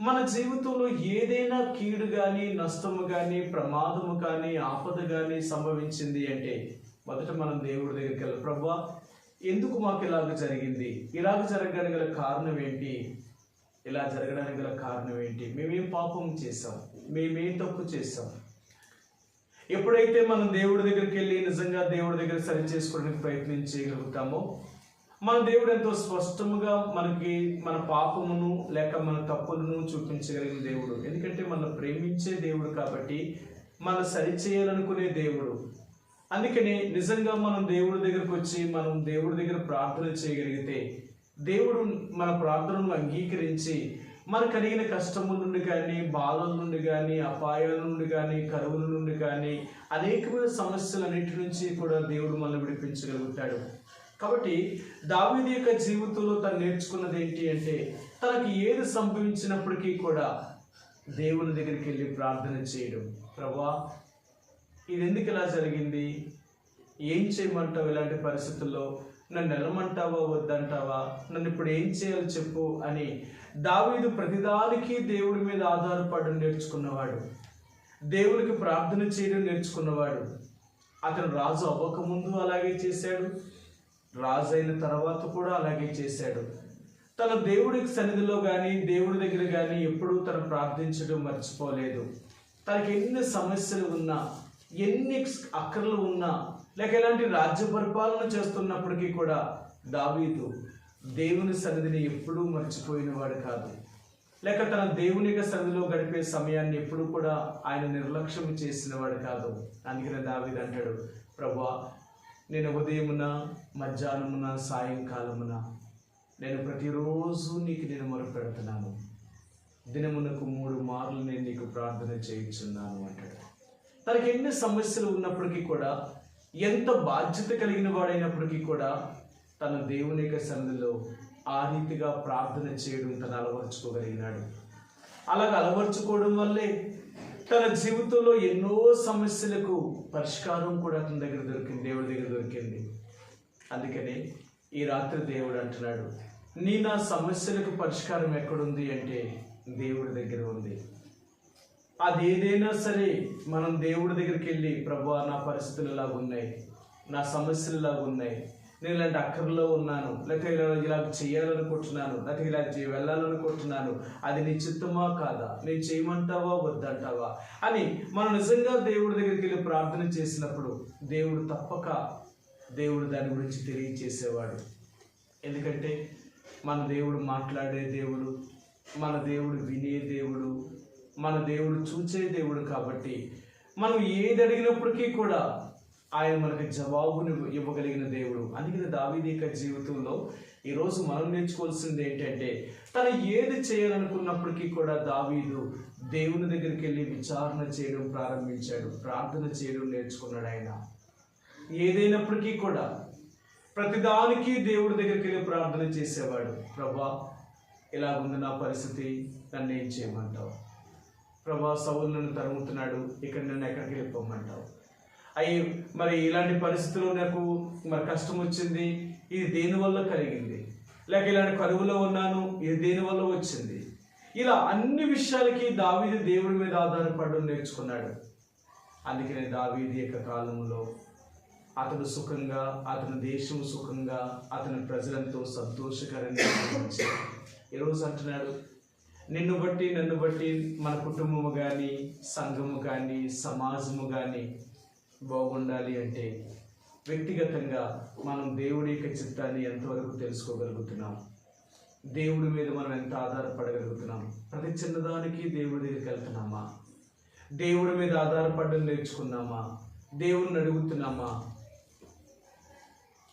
మన జీవితంలో ఏదైనా కీడు కానీ, నష్టము కానీ, ప్రమాదము కానీ, ఆపద కానీ సంభవించింది అంటే మొదట మనం దేవుడి దగ్గరికి వెళ్ళాలి. ప్రభువా, ఎందుకు మాకు ఇలాగ జరిగింది? ఇలాగ జరగడానికి గల కారణం ఏంటి? ఇలా జరగడానికి గల కారణం ఏంటి? మేమేం పాపం చేసాం? మేమేం తప్పు చేసాం? ఎప్పుడైతే మనం దేవుడి దగ్గరికి వెళ్ళి నిజంగా దేవుడి దగ్గర సరి చేసుకోవడానికి ప్రయత్నం చేయగలుగుతామో, మన దేవుడు ఎంతో స్పష్టంగా మనకి మన పాపమును లేక మన తప్పులను చూపించగలిగిన దేవుడు. ఎందుకంటే మనం ప్రేమించే దేవుడు కాబట్టి, మనం సరి చేయాలనుకునే దేవుడు. అందుకని నిజంగా మనం దేవుడి దగ్గరకు వచ్చి మనం దేవుడి దగ్గర ప్రార్థన చేయగలిగితే దేవుడు మన ప్రార్థనను అంగీకరించి మనకు కలిగిన కష్టముల నుండి కానీ, బాధల నుండి కానీ, అపాయాల నుండి కానీ, కరువుల నుండి కానీ, అనేకమైన సమస్యలన్నిటి నుంచి కూడా దేవుడు మనల్ని విడిపించగలుగుతాడు. కాబట్టి దావీదు యొక్క జీవితంలో తను నేర్చుకున్నది ఏంటి అంటే, తనకి ఏది సంభవించినప్పటికీ కూడా దేవుని దగ్గరికి వెళ్ళి ప్రార్థన చేయడం. ప్రభువా, ఇది ఎందుకు ఇలా జరిగింది? ఏం చేయమంటావు? ఇలాంటి పరిస్థితుల్లో నన్ను వెళ్ళమంటావా వద్దంటావా? నన్ను ఇప్పుడు ఏం చేయాలి చెప్పు అని దావీదు ప్రతిదానికి దేవుడి మీద ఆధారపడడం నేర్చుకున్నవాడు. దేవునికి ప్రార్థన చేయడం నేర్చుకున్నవాడు. అతను రాజు అవ్వకముందు అలాగే చేశాడు, రాజు అయిన తర్వాత కూడా అలాగే చేశాడు. తన దేవుడికి సన్నిధిలో కానీ, దేవుడి దగ్గర కానీ ఎప్పుడూ తను ప్రార్థించడం మర్చిపోలేదు. తనకి ఎన్ని సమస్యలు ఉన్నా, ఎన్ని అక్కర్లు ఉన్నా, లేక ఎలాంటి రాజ్య పరిపాలన చేస్తున్నప్పటికీ కూడా దావీదు దేవుని సన్నిధిని ఎప్పుడూ మర్చిపోయిన వాడు కాదు. లేక తన దేవుని యొక్క సన్నిధిలో గడిపే సమయాన్ని ఎప్పుడు కూడా ఆయన నిర్లక్ష్యం చేసిన వాడు కాదు. అందుకనే దావీదు అంటాడు, ప్రభువా, నేను ఉదయమున, మధ్యాహ్నమున, సాయంకాలమున నేను ప్రతిరోజు నీకు నేను మొరపెడుతున్నాను. దినమునకు 3 మార్లు నేను నీకు ప్రార్థన చేయించున్నాను అంటాడు. తనకి ఎన్ని సమస్యలు ఉన్నప్పటికీ కూడా, ఎంత బాధ్యత కలిగిన వాడైనప్పటికీ కూడా తన దేవుని యొక్క సన్నిధిలో ఆ రీతిగా ప్రార్థన చేయడం తను అలవర్చుకోగలిగినాడు. అలాగ అలవర్చుకోవడం వల్లే తన జీవితంలో ఎన్నో సమస్యలకు పరిష్కారం కూడా అతని దగ్గర దొరికింది, దేవుడి దగ్గర దొరికింది. అందుకని ఈ రాత్రి దేవుడు అంటున్నాడు, నా సమస్యలకు పరిష్కారం ఎక్కడుంది అంటే దేవుడి దగ్గర ఉంది. అది ఏదైనా సరే మనం దేవుడి దగ్గరికి వెళ్ళి, ప్రభువా, నా పరిస్థితులు ఇలాగ ఉన్నాయి, నా సమస్యలు ఇలాగ ఉన్నాయి, నేను ఇలాంటి అక్కర్లో ఉన్నాను, లేకపోతే ఇలా చేయాలనుకుంటున్నాను, లేకపోతే ఇలా వెళ్ళాలనుకుంటున్నాను, అది నీ చిత్తమా కాదా, నేను చేయమంటావా వద్దంటావా అని మనం నిజంగా దేవుడి దగ్గరికి వెళ్ళి ప్రార్థన చేసినప్పుడు దేవుడు తప్పక దాని గురించి తెలియచేసేవాడు. ఎందుకంటే మన దేవుడు మాట్లాడే దేవుడు, మన దేవుడు వినే దేవుడు, మన దేవుడు చూచే దేవుడు. కాబట్టి మనం ఏది అడిగినప్పటికీ కూడా ఆయన మనకి జవాబుని ఇవ్వగలిగిన దేవుడు. అందుకని దావీదు యొక్క జీవితంలో ఈరోజు మనం నేర్చుకోవాల్సింది ఏంటంటే, తను ఏది చేయాలనుకున్నప్పటికీ కూడా దావీదు దేవుని దగ్గరికి వెళ్ళి విచారణ చేయడం ప్రారంభించాడు, ప్రార్థన చేయడం నేర్చుకున్నాడు. ఆయన ఏదైనప్పటికీ కూడా ప్రతిదానికి దేవుడి దగ్గరికి వెళ్ళి ప్రార్థన చేసేవాడు. ప్రభా, ఇలాగుంది నా పరిస్థితి, నన్ను ఏం చేయమంటావు? ప్రభా, సౌలు నన్ను తరుముతున్నాడు, ఇక్కడ నన్ను ఎక్కడికి వెళ్ళిపోమంటావు? మరి ఇలాంటి పరిస్థితుల్లో నాకు మరి కష్టం వచ్చింది, ఇది దేనివల్ల కలిగింది? లేక ఇలాంటి కరువులో ఉన్నాను, ఇది దేనివల్ల వచ్చింది? ఇలా అన్ని విషయాలకి దావీదు దేవుడి మీద ఆధారపడడం నేర్చుకున్నాడు. అందుకనే దావీదు యొక్క కాలంలో అతడు సుఖంగా, అతని దేశం సుఖంగా, అతని ప్రజలంతో సంతోషకరంగా జీవించాడు. ఈరోజు అంటున్నాడు, నిన్ను బట్టి, నన్ను బట్టి మన కుటుంబము కానీ, సంఘము కానీ, సమాజము కానీ బాగుండాలి అంటే వ్యక్తిగతంగా మనం దేవుడి యొక్క చిత్తాన్ని ఎంతవరకు తెలుసుకోగలుగుతున్నాం, దేవుడి మీద మనం ఎంత ఆధారపడగలుగుతున్నాం, ప్రతి చిన్నదానికి దేవుడి దగ్గరికి వెళ్తున్నామా, దేవుడి మీద ఆధారపడడం నేర్చుకున్నామా, దేవుడిని అడుగుతున్నామా?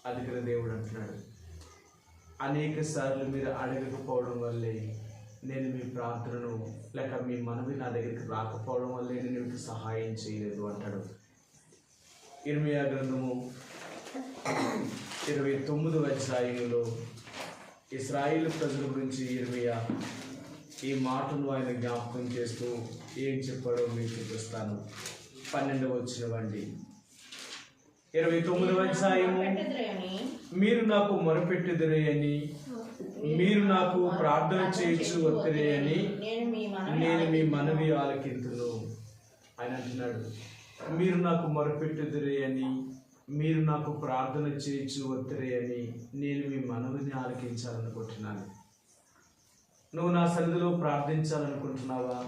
అందుకని దేవుడు అంటున్నాడు, అనేక సార్లు మీరు అడగకపోవడం వల్లే నేను మీ ప్రార్థనను లేక మీ మనవి నా దగ్గరికి రాకపోవడం వల్లే నేను మీకు సహాయం చేయలేదు అంటాడు. ఇర్మియా గ్రంథము 29వ అధ్యాయంలో ఇశ్రాయేలు ప్రజల గురించి ఇర్మియా ఈ మాటను ఆయన జ్ఞాపకం చేస్తూ ఏం చెప్పాడో మీకు చూపిస్తాను. 12వ వచనమండి. 29వ అధ్యాయము. మీరు నాకు మొరపెట్టుదురే అని, మీరు నాకు ప్రార్థన చేయొచ్చు వత్తిరే అని నేను మీ మనవి ఆలకింతును. ఆయన అంటున్నాడు, మీరు నాకు మొరపెట్టుదురే అని, మీరు నాకు ప్రార్థన చేయొచ్చు వత్తిరే అని నేను మీ మనవిని ఆలకించాలనుకుంటున్నాను. నువ్వు నా సన్నిధిలో ప్రార్థించాలనుకుంటున్నావా?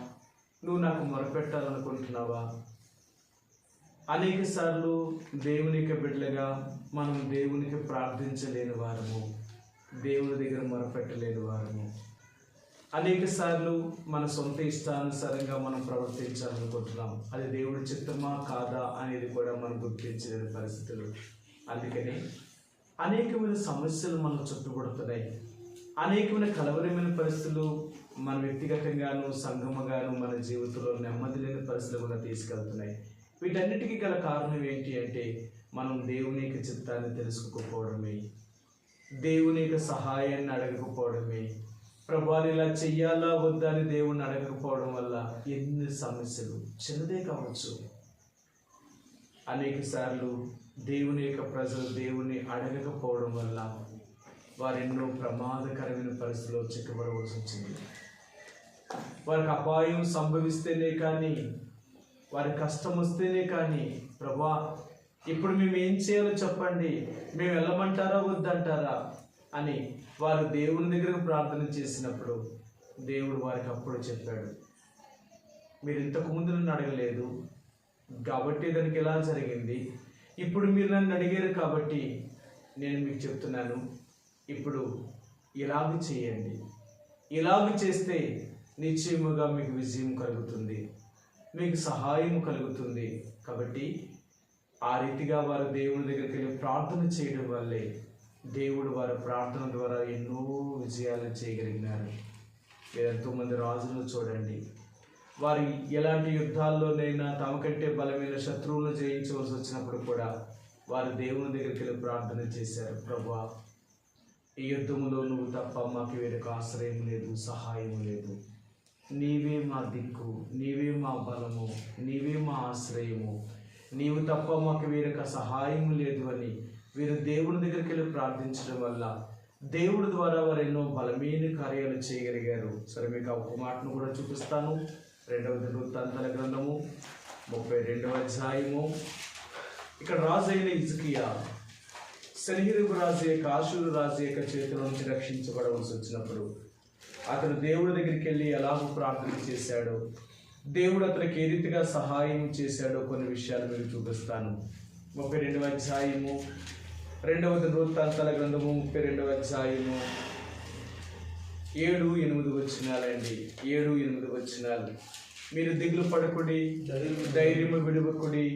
నువ్వు నాకు మొరపెట్టాలనుకుంటున్నావా? అనేక సార్లు దేవునికి బిడ్డలుగా మనం దేవునికి ప్రార్థించలేని వారము, దేవుని దగ్గర మొరపెట్టలేని వారము. అనేక సార్లు మన సొంత ఇష్టానుసారంగా మనం ప్రవర్తించాలనుకుంటున్నాం. అది దేవుడి చిత్తమా కాదా అనేది కూడా మనం గుర్తించలేని పరిస్థితులు. అందుకని అనేకమైన సమస్యలు మనం చుట్టుపడుతున్నాయి. అనేకమైన కలవరమైన పరిస్థితులు మన వ్యక్తిగతంగాను సంఘముగాను మన జీవితంలో నెమ్మది లేని పరిస్థితులు కూడా తీసుకెళ్తున్నాయి. వీటన్నిటికీ గల కారణం ఏంటి అంటే మనం దేవుని యొక్క చిత్తాన్ని తెలుసుకోకపోవడమే, దేవుని యొక్క సహాయాన్ని అడగకపోవడమే. ప్రభువా ఇలా చెయ్యాలా వద్దా అని దేవుణ్ణి అడగకపోవడం వల్ల ఎన్ని సమస్యలు, చిన్నదే కావచ్చు. అనేక సార్లు దేవుని యొక్క ప్రజలు దేవుణ్ణి అడగకపోవడం వల్ల వారు ఎన్నో ప్రమాదకరమైన పరిస్థితుల్లో చిక్కబడవలసి వచ్చింది. వారికి అపాయం సంభవిస్తేనే కానీ, వారి కష్టం వస్తేనే కానీ, ప్రభువా ఇప్పుడు మేము ఏం చేయాలో చెప్పండి, మేము వెళ్ళమంటారా వద్దంటారా అని వారు దేవుని దగ్గరకు ప్రార్థన చేసినప్పుడు దేవుడు వారికి అప్పుడు చెప్పాడు, మీరు ఇంతకు ముందు నన్ను అడగలేదు కాబట్టి దానికి ఎలా జరిగింది, ఇప్పుడు మీరు నన్ను అడిగారు కాబట్టి నేను మీకు చెప్తున్నాను, ఇప్పుడు ఇలాగ చేయండి, ఇలాగ చేస్తే నిశ్చయముగా మీకు విజయం కలుగుతుంది, మీకు సహాయం కలుగుతుంది. కాబట్టి ఆ రీతిగా వారు దేవుని దగ్గరికి వెళ్ళి ప్రార్థన చేయడం వల్లే దేవుడు వారి ప్రార్థన ద్వారా ఎన్నో విజయాలు చేయగలిగినారు. ఎంతోమంది రాజులు చూడండి, వారి ఎలాంటి యుద్ధాల్లోనైనా తమకంటే బలమైన శత్రువులను జయించవలసి వచ్చినప్పుడు కూడా వారు దేవుని దగ్గరికి వెళ్ళి ప్రార్థన చేశారు, ప్రభువా ఈ యుద్ధములో నువ్వు తప్ప మాకు వేరొక ఆశ్రయం లేదు, సహాయం లేదు, నీవే మా దిక్కు, నీవే మా బలము, నీవే మా ఆశ్రయము, నీవు తప్ప మాకు వేరొక సహాయం లేదు అని వీరు దేవుని దగ్గరికి వెళ్ళి ప్రార్థించడం వల్ల దేవుడి ద్వారా వారు ఎన్నో బలమైన కార్యాలు చేయగలిగారు. సరే, మీకు ఒక మాటను కూడా చూపిస్తాను. 2వ దినవృత్తాంతాల గ్రంథము 32వ అధ్యాయము. ఇక్కడ రాజు అయిన హిజ్కియా సెనహెరీబు రాజు యొక్క అష్షూరు రాజు యొక్క చేతిలో నుంచి రక్షించబడవలసి వచ్చినప్పుడు అతను దేవుడి దగ్గరికి వెళ్ళి ఎలాగో ప్రార్థన చేశాడో, దేవుడు అతనికి ఏ రీతిగా సహాయం చేశాడో కొన్ని విషయాలు మీకు చూపిస్తాను. 32వ అధ్యాయము 2వ దినవృత్తాంతాల గ్రంథము 32వ అధ్యాయము 7-8 వచనాలండి. 7-8 వచనాలు. మీరు దిగులు పడకుడి, ధైర్యము విడువకుడి,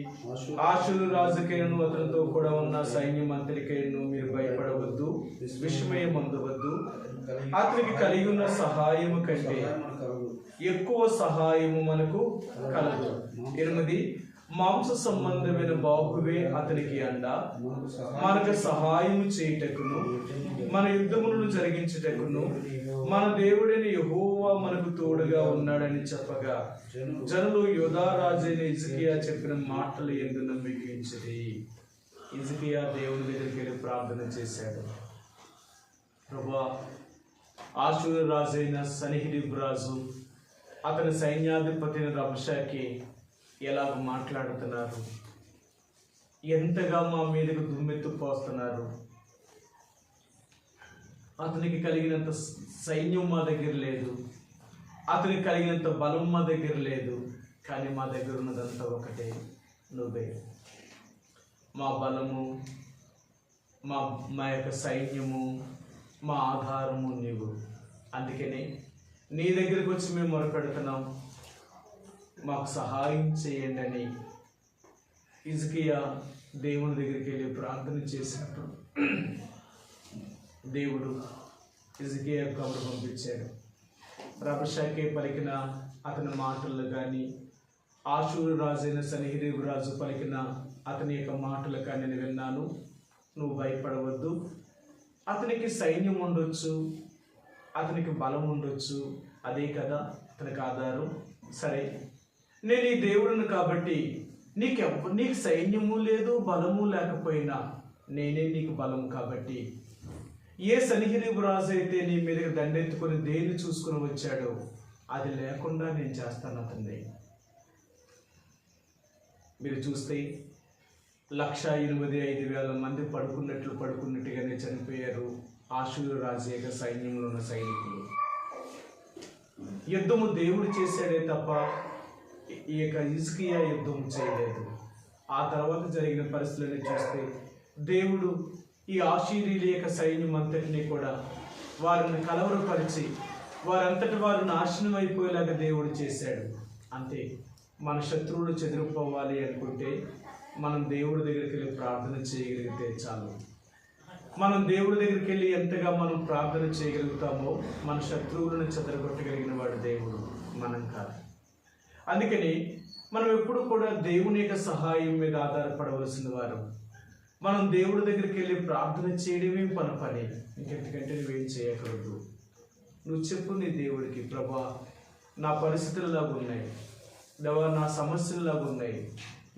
అష్షూరు రాజుకైనను అతనితో కూడా ఉన్న సైన్యం అంతటికైనను మీరు భయపడవద్దు, విస్మయం పొందవద్దు. అతనికి కలిగి ఉన్న సహాయము కంటే ఎక్కువ సహాయము మనకు కలదు. 8 మాంస సంబంధమైన బాహువే అతనికి అండ, మనకు సహాయం చేయుటకును మన యుద్ధములను జరిగించుటకును మన దేవుడైన యెహోవా మనకు తోడుగా ఉన్నాడని చెప్పగా జనులు యూదా రాజైన హిజ్కియా చెప్పిన మాటలు యందు నమ్మిక ఉంచిరి. హిజ్కియా దేవుని దగ్గరికి వెళ్ళి ప్రార్థన చేశాడు, ప్రభువా అష్షూరు రాజైన సెనహెరీబు రాజు అతని సైన్యాధిపతి రబ్షాకి ఎలాగ మాట్లాడుతున్నారు, ఎంతగా మా మీదకు దుమ్మెత్తు పోస్తున్నారు, అతనికి కలిగినంత సైన్యం మా దగ్గర లేదు, అతనికి కలిగినంత బలం మా దగ్గర లేదు, కానీ మా దగ్గర ఉన్నదంతా ఒకటే, నువ్వే మా బలము, మా యొక్క సైన్యము, మా ఆధారము నీవు. అందుకనే నీ దగ్గరికి వచ్చి మేము మొరపెడుతున్నాం, మాకు సహాయం చేయండి అని హిజ్కియా దేవుని దగ్గరికి వెళ్ళి ప్రార్థన చేసినప్పుడు దేవుడు హిజ్కియా కబురు పంపించాడు, రబషాకే పలికిన అతని మాటలు కానీ, ఆషూరు రాజైన సన్హెరీబు రాజు పలికిన అతని యొక్క మాటలు కానీ నేను విన్నాను. నువ్వు భయపడవద్దు, అతనికి సైన్యం ఉండొచ్చు, అతనికి బలం ఉండొచ్చు, అదే కదా అతనికి ఆధారం. సరే, నేను ఈ దేవుడును కాబట్టి నీకు సైన్యము లేదు, బలము లేకపోయినా నేనే నీకు బలము కాబట్టి, ఏ సన్హెరీబు రాజు అయితే నీ మీదకి దండెత్తుకొని దేన్ని చూసుకుని వచ్చాడో అది లేకుండా నేను చేస్తాను అతన్ని. మీరు చూస్తే 185,000 మంది పడుకున్నట్టుగానే చనిపోయారు ఆషూరు రాజు యొక్క సైన్యంలో ఉన్న సైనికులు. యుద్ధము దేవుడు చేశాడే తప్ప ఈ యొక్క హిజ్కియా యుద్ధం చేయలేదు. ఆ తర్వాత జరిగిన పరిస్థితులను చూస్తే దేవుడు ఈ ఆషీరీల యొక్క సైన్యం అంతటినీ కూడా వారిని కలవరపరిచి వారంతటి వారు నాశనం అయిపోయేలాగా దేవుడు చేశాడు. అంతే, మన శత్రువులు చెదిరిపోవాలి అనుకుంటే మనం దేవుడి దగ్గరికి వెళ్ళి ప్రార్థన చేయగలిగితే చాలు. మనం దేవుడి దగ్గరికి వెళ్ళి ఎంతగా మనం ప్రార్థన చేయగలుగుతామో మన శత్రువులను చెదరగొట్టగలిగిన వాడు దేవుడు, మనం కాదు. అందుకని మనం ఎప్పుడు కూడా దేవుని యొక్క సహాయం మీద ఆధారపడవలసిన వారు. మనం దేవుడి దగ్గరికి వెళ్ళి ప్రార్థన చేయడమే మన పని, ఇంకెందుకంటే నువ్వేం చేయకూడదు. నువ్వు చెప్పు నీ దేవుడికి, ప్రభా నా పరిస్థితుల్లాగా ఉన్నాయి, దేవా నా సమస్యల్లాగా ఉన్నాయి,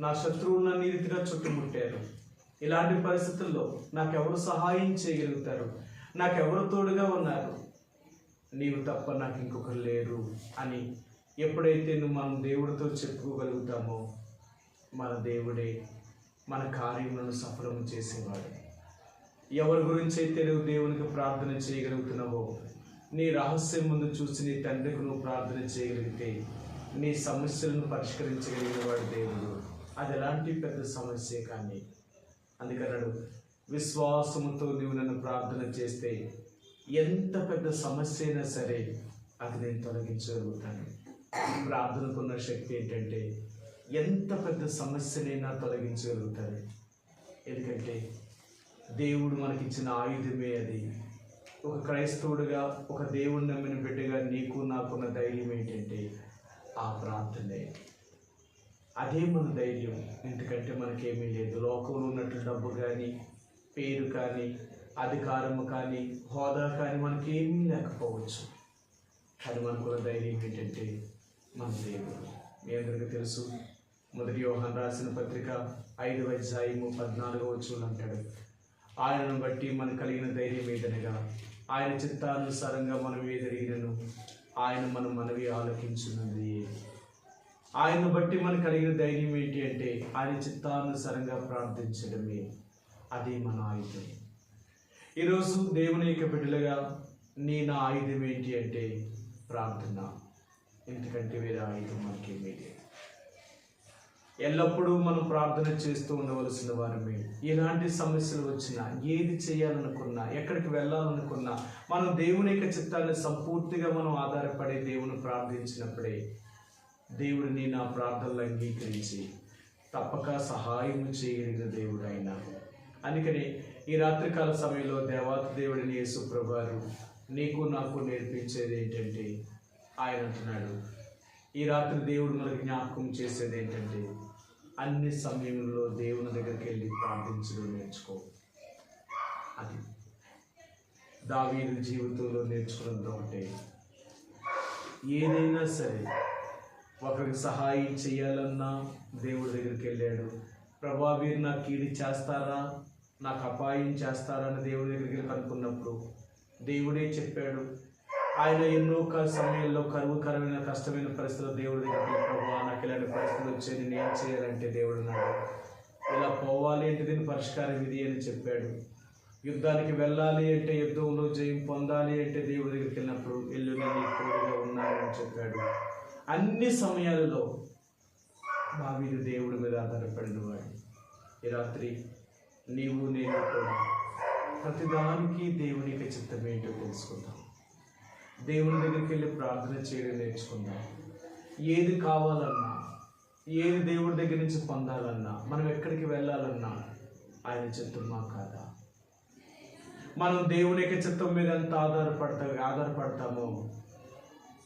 నా శత్రువులు నన్ను ఈ రీతిగా చుట్టుముట్టారు, ఇలాంటి పరిస్థితుల్లో నాకెవరు సహాయం చేయగలుగుతారు, నాకెవరు తోడుగా ఉన్నారు, నీవు తప్ప నాకు ఇంకొకరు లేరు అని ఎప్పుడైతే నువ్వు మనం దేవుడితో చెప్పుకోగలుగుతామో మన దేవుడే మన కార్యములను సఫలము చేసేవాడు. ఎవరి గురించి అయితే నువ్వు దేవునికి ప్రార్థన చేయగలుగుతున్నావో, నీ రహస్యం ముందు చూసి నీ తండ్రికి నువ్వు ప్రార్థన చేయగలిగితే నీ సమస్యలను పరిష్కరించగలిగిన వాడు దేవుడు. అది ఎలాంటి పెద్ద సమస్య కానీ. అందుకన్నాడు, విశ్వాసముతో నువ్వు నన్ను ప్రార్థన చేస్తే ఎంత పెద్ద సమస్య అయినా సరే అది నేను తొలగించగలుగుతాను. ప్రార్థనకున్న శక్తి ఏంటంటే ఎంత పెద్ద సమస్యనైనా తొలగించగలుగుతారు. ఎందుకంటే దేవుడు మనకిచ్చిన ఆయుధమే అది. ఒక క్రైస్తవుడిగా, ఒక దేవుడిని నమ్మిన బిడ్డగా నీకు నాకున్న ధైర్యం ఏంటంటే ఆ ప్రార్థనే. అదే మన ధైర్యం. ఎందుకంటే మనకేమీ లేదు. లోకంలో ఉన్నట్లు డబ్బు కానీ, పేరు కానీ, అధికారము కానీ, హోదా కానీ మనకేమీ లేకపోవచ్చు. కానీ మనకున్న ధైర్యం ఏంటంటే మన దేవుడు. మీ అందరికీ తెలుసు, 1 యోహాను రాసిన పత్రిక 5వ అధ్యాయము 14వ వచనం అంటాడు, ఆయనను బట్టి మనకు కలిగిన ధైర్యం ఏదనగా ఆయన చిత్తానుసారంగా మనం ఏదడిగినను ఆయన మన మనవి ఆలకించున్నది. ఆయనను బట్టి మనకు కలిగిన ధైర్యం ఏంటి అంటే ఆయన చిత్తానుసారంగా ప్రార్థించడమే. అది మన ఆయుధం. ఈరోజు దేవుని యొక్క బిడ్డలుగా నా ఆయుధం ఏంటి అంటే ప్రార్థన. ఎందుకంటే వేరే ఆయుధం మనకేమీ లేదు. ఎల్లప్పుడూ మనం ప్రార్థన చేస్తూ ఉండవలసిన వారమే. ఎలాంటి సమస్యలు వచ్చినా, ఏది చేయాలనుకున్నా, ఎక్కడికి వెళ్ళాలనుకున్నా మనం దేవుని యొక్క చిత్తాన్ని సంపూర్తిగా మనం ఆధారపడి దేవుని ప్రార్థించినప్పుడే దేవుడిని నా ప్రార్థనలు అంగీకరించి తప్పక సహాయం చేయగలిగిన దేవుడు ఆయన. అందుకని ఈ రాత్రికాల సమయంలో దేవాతి దేవుడిని యేసు ప్రభువారు నీకు నాకు నేర్పించేది ఏంటంటే, ఆయన అంటున్నాడు, ఈ రాత్రి దేవుడు మనకు జ్ఞాపకం చేసేది ఏంటంటే అన్ని సమయంలో దేవుని దగ్గరికి వెళ్ళి ప్రార్థించడం నేర్చుకో. అది దావీదు జీవితంలో నేర్చుకున్నది ఒకటే. ఏదైనా సరే ఒకరికి సహాయం చేయాలన్నా దేవుడి దగ్గరికి వెళ్ళాడు. ప్రభా వీరు నాకు కీడి చేస్తారా, నాకు అపాయం చేస్తారా అని దేవుడి దగ్గరికి వెళ్ళి కనుక్కున్నప్పుడు దేవుడే చెప్పాడు. ఆయన ఎన్నో సమయంలో కరువుకరమైన కష్టమైన పరిస్థితుల్లో దేవుడి దగ్గరికి ప్రభా నాకు ఇలాంటి పరిస్థితులు వచ్చేది, నేను ఏం చేయాలంటే దేవుడు అన్నాడు, ఇలా పోవాలి అంటే దీని పరిష్కారం ఇది అని చెప్పాడు. యుద్ధానికి వెళ్ళాలి అంటే, యుద్ధంలో జయం పొందాలి అంటే దేవుడి దగ్గరికి వెళ్ళినప్పుడు ఎల్లు నేను తోడుగా ఉన్నాను అని చెప్పాడు. అన్ని సమయాలలో దావీదు దేవుడి మీద ఆధారపడిన వాడు. ఈ రాత్రి నీవు నేను కూడా ప్రతిదానికి దేవుని యొక్క చిత్తం ఏంటో తెలుసుకుందాం. దేవుని దగ్గరికి వెళ్ళి ప్రార్థన చేయడం నేర్చుకుందాం. ఏది కావాలన్నా, ఏది దేవుడి దగ్గర నుంచి పొందాలన్నా, మనం ఎక్కడికి వెళ్ళాలన్నా ఆయన చిత్తం మా కాదా? మనం దేవుని యొక్క చిత్తం మీద ఎంత ఆధారపడతామో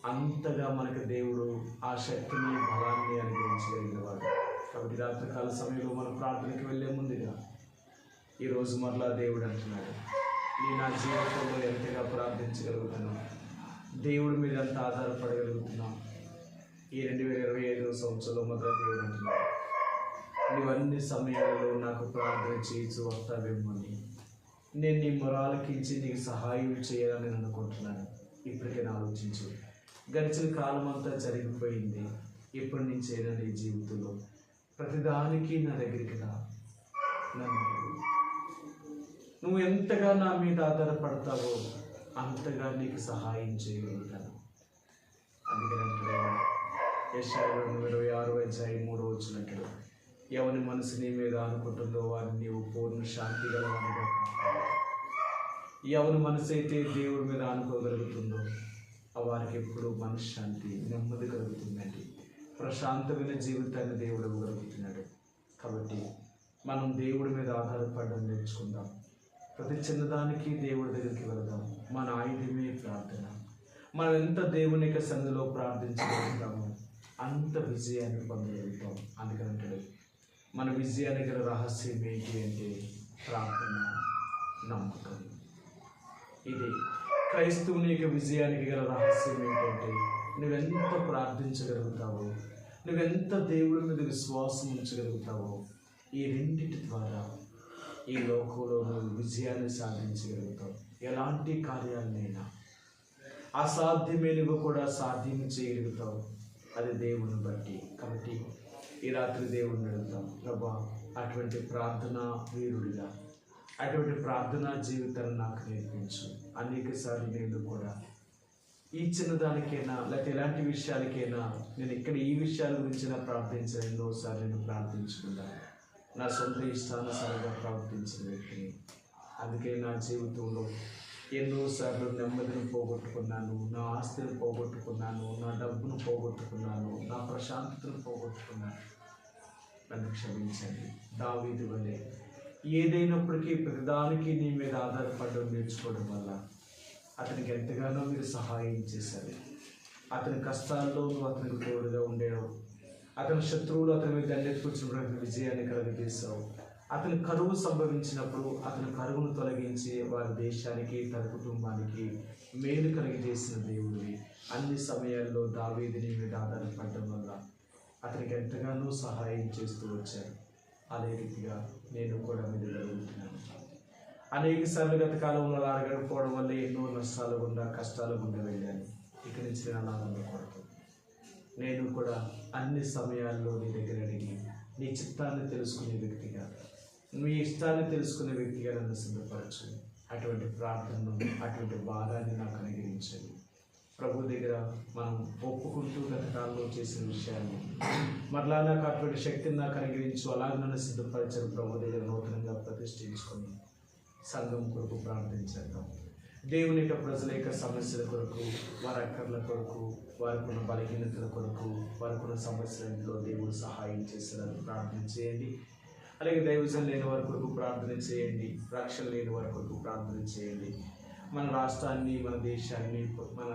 అంతగా మనకు దేవుడు ఆ శక్తిని బలాన్ని అనుగ్రహించగలిగిన వాడు. కాబట్టి రాత్రికాల సమయంలో మనం ప్రార్థనకి వెళ్ళే ముందుగా ఈరోజు మరలా దేవుడు అంటున్నాడు, నేను నా జీవితంలో ఎంతగా ప్రార్థించగలుగుతున్నాను, దేవుడి మీద ఎంత ఆధారపడగలుగుతున్నాం. ఈ 2025 సంవత్సరంలో మొదల దేవుడు అంటున్నాడు, నువ్వు అన్ని సమయాలలో నాకు ప్రార్థన చేయించు వస్తావేమో అని నేను నీ మొరాలకించి నీకు సహాయం చేయాలని నేను అనుకుంటున్నాను. ఇప్పటికైనా ఆలోచించు. గడిచిన కాలం అంతా జరిగిపోయింది. ఇప్పటి నుంచైనా నీ జీవితంలో ప్రతిదానికి నా దగ్గరికి రా. నన్ను నువ్వు ఎంతగా నా మీద ఆధారపడతావో అంతగా నీకు సహాయం చేయగలుగుతాను. అందుకని యెషయా 26:3 ఎవరి మనసు నీ మీద అనుకుంటుందో వారిని నీవు పూర్ణ శాంతి గలవానిగా కాపాడు. ఎవరి మనసు అయితే దేవుడి మీద అనుకోగలుగుతుందో వారికి ఎప్పుడు మనశ్శాంతి, నెమ్మది కలుగుతుందండి. ప్రశాంతమైన జీవితాన్ని దేవుడు ఇవ్వగలుగుతున్నాడు. కాబట్టి మనం దేవుడి మీద ఆధారపడడం నేర్చుకుందాం. ప్రతి చిన్నదానికి దేవుడి దగ్గరికి వెళదాం. మన ఆయుధమే ప్రార్థన. మనం ఎంత దేవుని యొక్క సన్నిధిలో ప్రార్థించగలుగుతామో అంత విజయాన్ని పొందగలుగుతాం. అందుకంటే మన విజయానికి గల రహస్యం ఏంటి అంటే ప్రార్థన, నమ్మకం. ఇది క్రైస్తవుని యొక్క విజయానికి గల రహస్యం ఏంటంటే నువ్వెంత ప్రార్థించగలుగుతావో, నువ్వెంత దేవుడి మీద విశ్వాసం ఉంచగలుగుతావో, ఈ రెండింటి ద్వారా ఈ లోకంలో నువ్వు విజయాన్ని సాధించగలుగుతావు. ఎలాంటి కార్యాలనైనా అసాధ్యమైనవి కూడా సాధ్యం చేయగలుగుతావు. అది దేవుని బట్టి. కాబట్టి ఈ రాత్రి దేవుడిని అడుగుతాం, ప్రభా అటువంటి ప్రార్థనా వీరుడిగా, అటువంటి ప్రార్థనా జీవితాన్ని నాకు నేర్పించు. అనేక సార్లు నేను కూడా ఈ చిన్నదానికైనా లేకపోతే ఎలాంటి విషయాలకైనా నేను ఇక్కడ ఈ విషయాల గురించి నా ప్రార్థించాను. ఎన్నోసార్లు నేను ప్రార్థించుకున్నాను. నా సొంత ఇష్టానుసారంగా ప్రవర్తించిన వ్యక్తిని. అందుకే నా జీవితంలో ఎన్నోసార్లు నెమ్మదిని పోగొట్టుకున్నాను, నా ఆస్తిని పోగొట్టుకున్నాను, నా డబ్బును పోగొట్టుకున్నాను, నా ప్రశాంతతను పోగొట్టుకున్నాను. నన్ను క్షమించండి. దావీదు వలె ఏదైనప్పటికీ ప్రతిదానికి నీ మీద ఆధారపడడం నేర్చుకోవడం వల్ల అతనికి ఎంతగానో మీరు సహాయం చేశారు. అతని కష్టాల్లో నువ్వు అతనికి తోడుగా ఉండేవు. అతని శత్రువులు అతని మీద దండెత్తుకొచ్చినప్పుడు విజయాన్ని కలుగజేశావు. అతని కరువు సంభవించినప్పుడు అతని కరువును తొలగించి వారి దేశానికి, తన కుటుంబానికి మేలు కలిగజేసిన దేవుడివి. అన్ని సమయాల్లో దావీదుని మీద ఆధారపడడం వల్ల అతనికి ఎంతగానో సహాయం చేస్తూ వచ్చారు. అదే రీతిగా నేను కూడా మీద జరుగుతున్నాను. అనేక సార్లు గత కాలంలో అడగకపోవడం వల్ల ఎన్నో నష్టాలు గుండా, కష్టాలు గుండా వెళ్ళాను. ఇక్కడి నుంచి నేను ఆనందపడతాను. నేను కూడా అన్ని సమయాల్లో నీ దగ్గర అడిగి నీ చిత్తాన్ని తెలుసుకునే వ్యక్తిగా, నీ ఇష్టాన్ని తెలుసుకునే వ్యక్తిగా నన్ను సిద్ధపరచు. అటువంటి ప్రార్థనను, అటువంటి భారాన్ని నాకు అనుగ్రహించండి. ప్రభు దగ్గర మనం ఒప్పుకుంటూ గత కాలంలో చేసిన విషయాన్ని మరలా నాకు అటువంటి శక్తిని నాకు అనుగ్రహించు. అలాగే నన్ను సిద్ధపరచని ప్రభు దగ్గర నూతనంగా ప్రతిష్ఠించుకొని సంఘం కొరకు ప్రార్థించేద్దాం. దేవుని యొక్క ప్రజల యొక్క సమస్యల కొరకు, వారి అక్కర్ల కొరకు, వారికి ఉన్న బలహీనతల కొరకు, వారికి ఉన్న సమస్యలలో దేవుడు సహాయం చేసేదాన్ని ప్రార్థన చేయండి. అలాగే దైవజనం లేని వారి కొరకు ప్రార్థన చేయండి. రక్షణ లేని వారి కొరకు ప్రార్థన చేయండి. మన రాష్ట్రాన్ని, మన దేశాన్ని, మన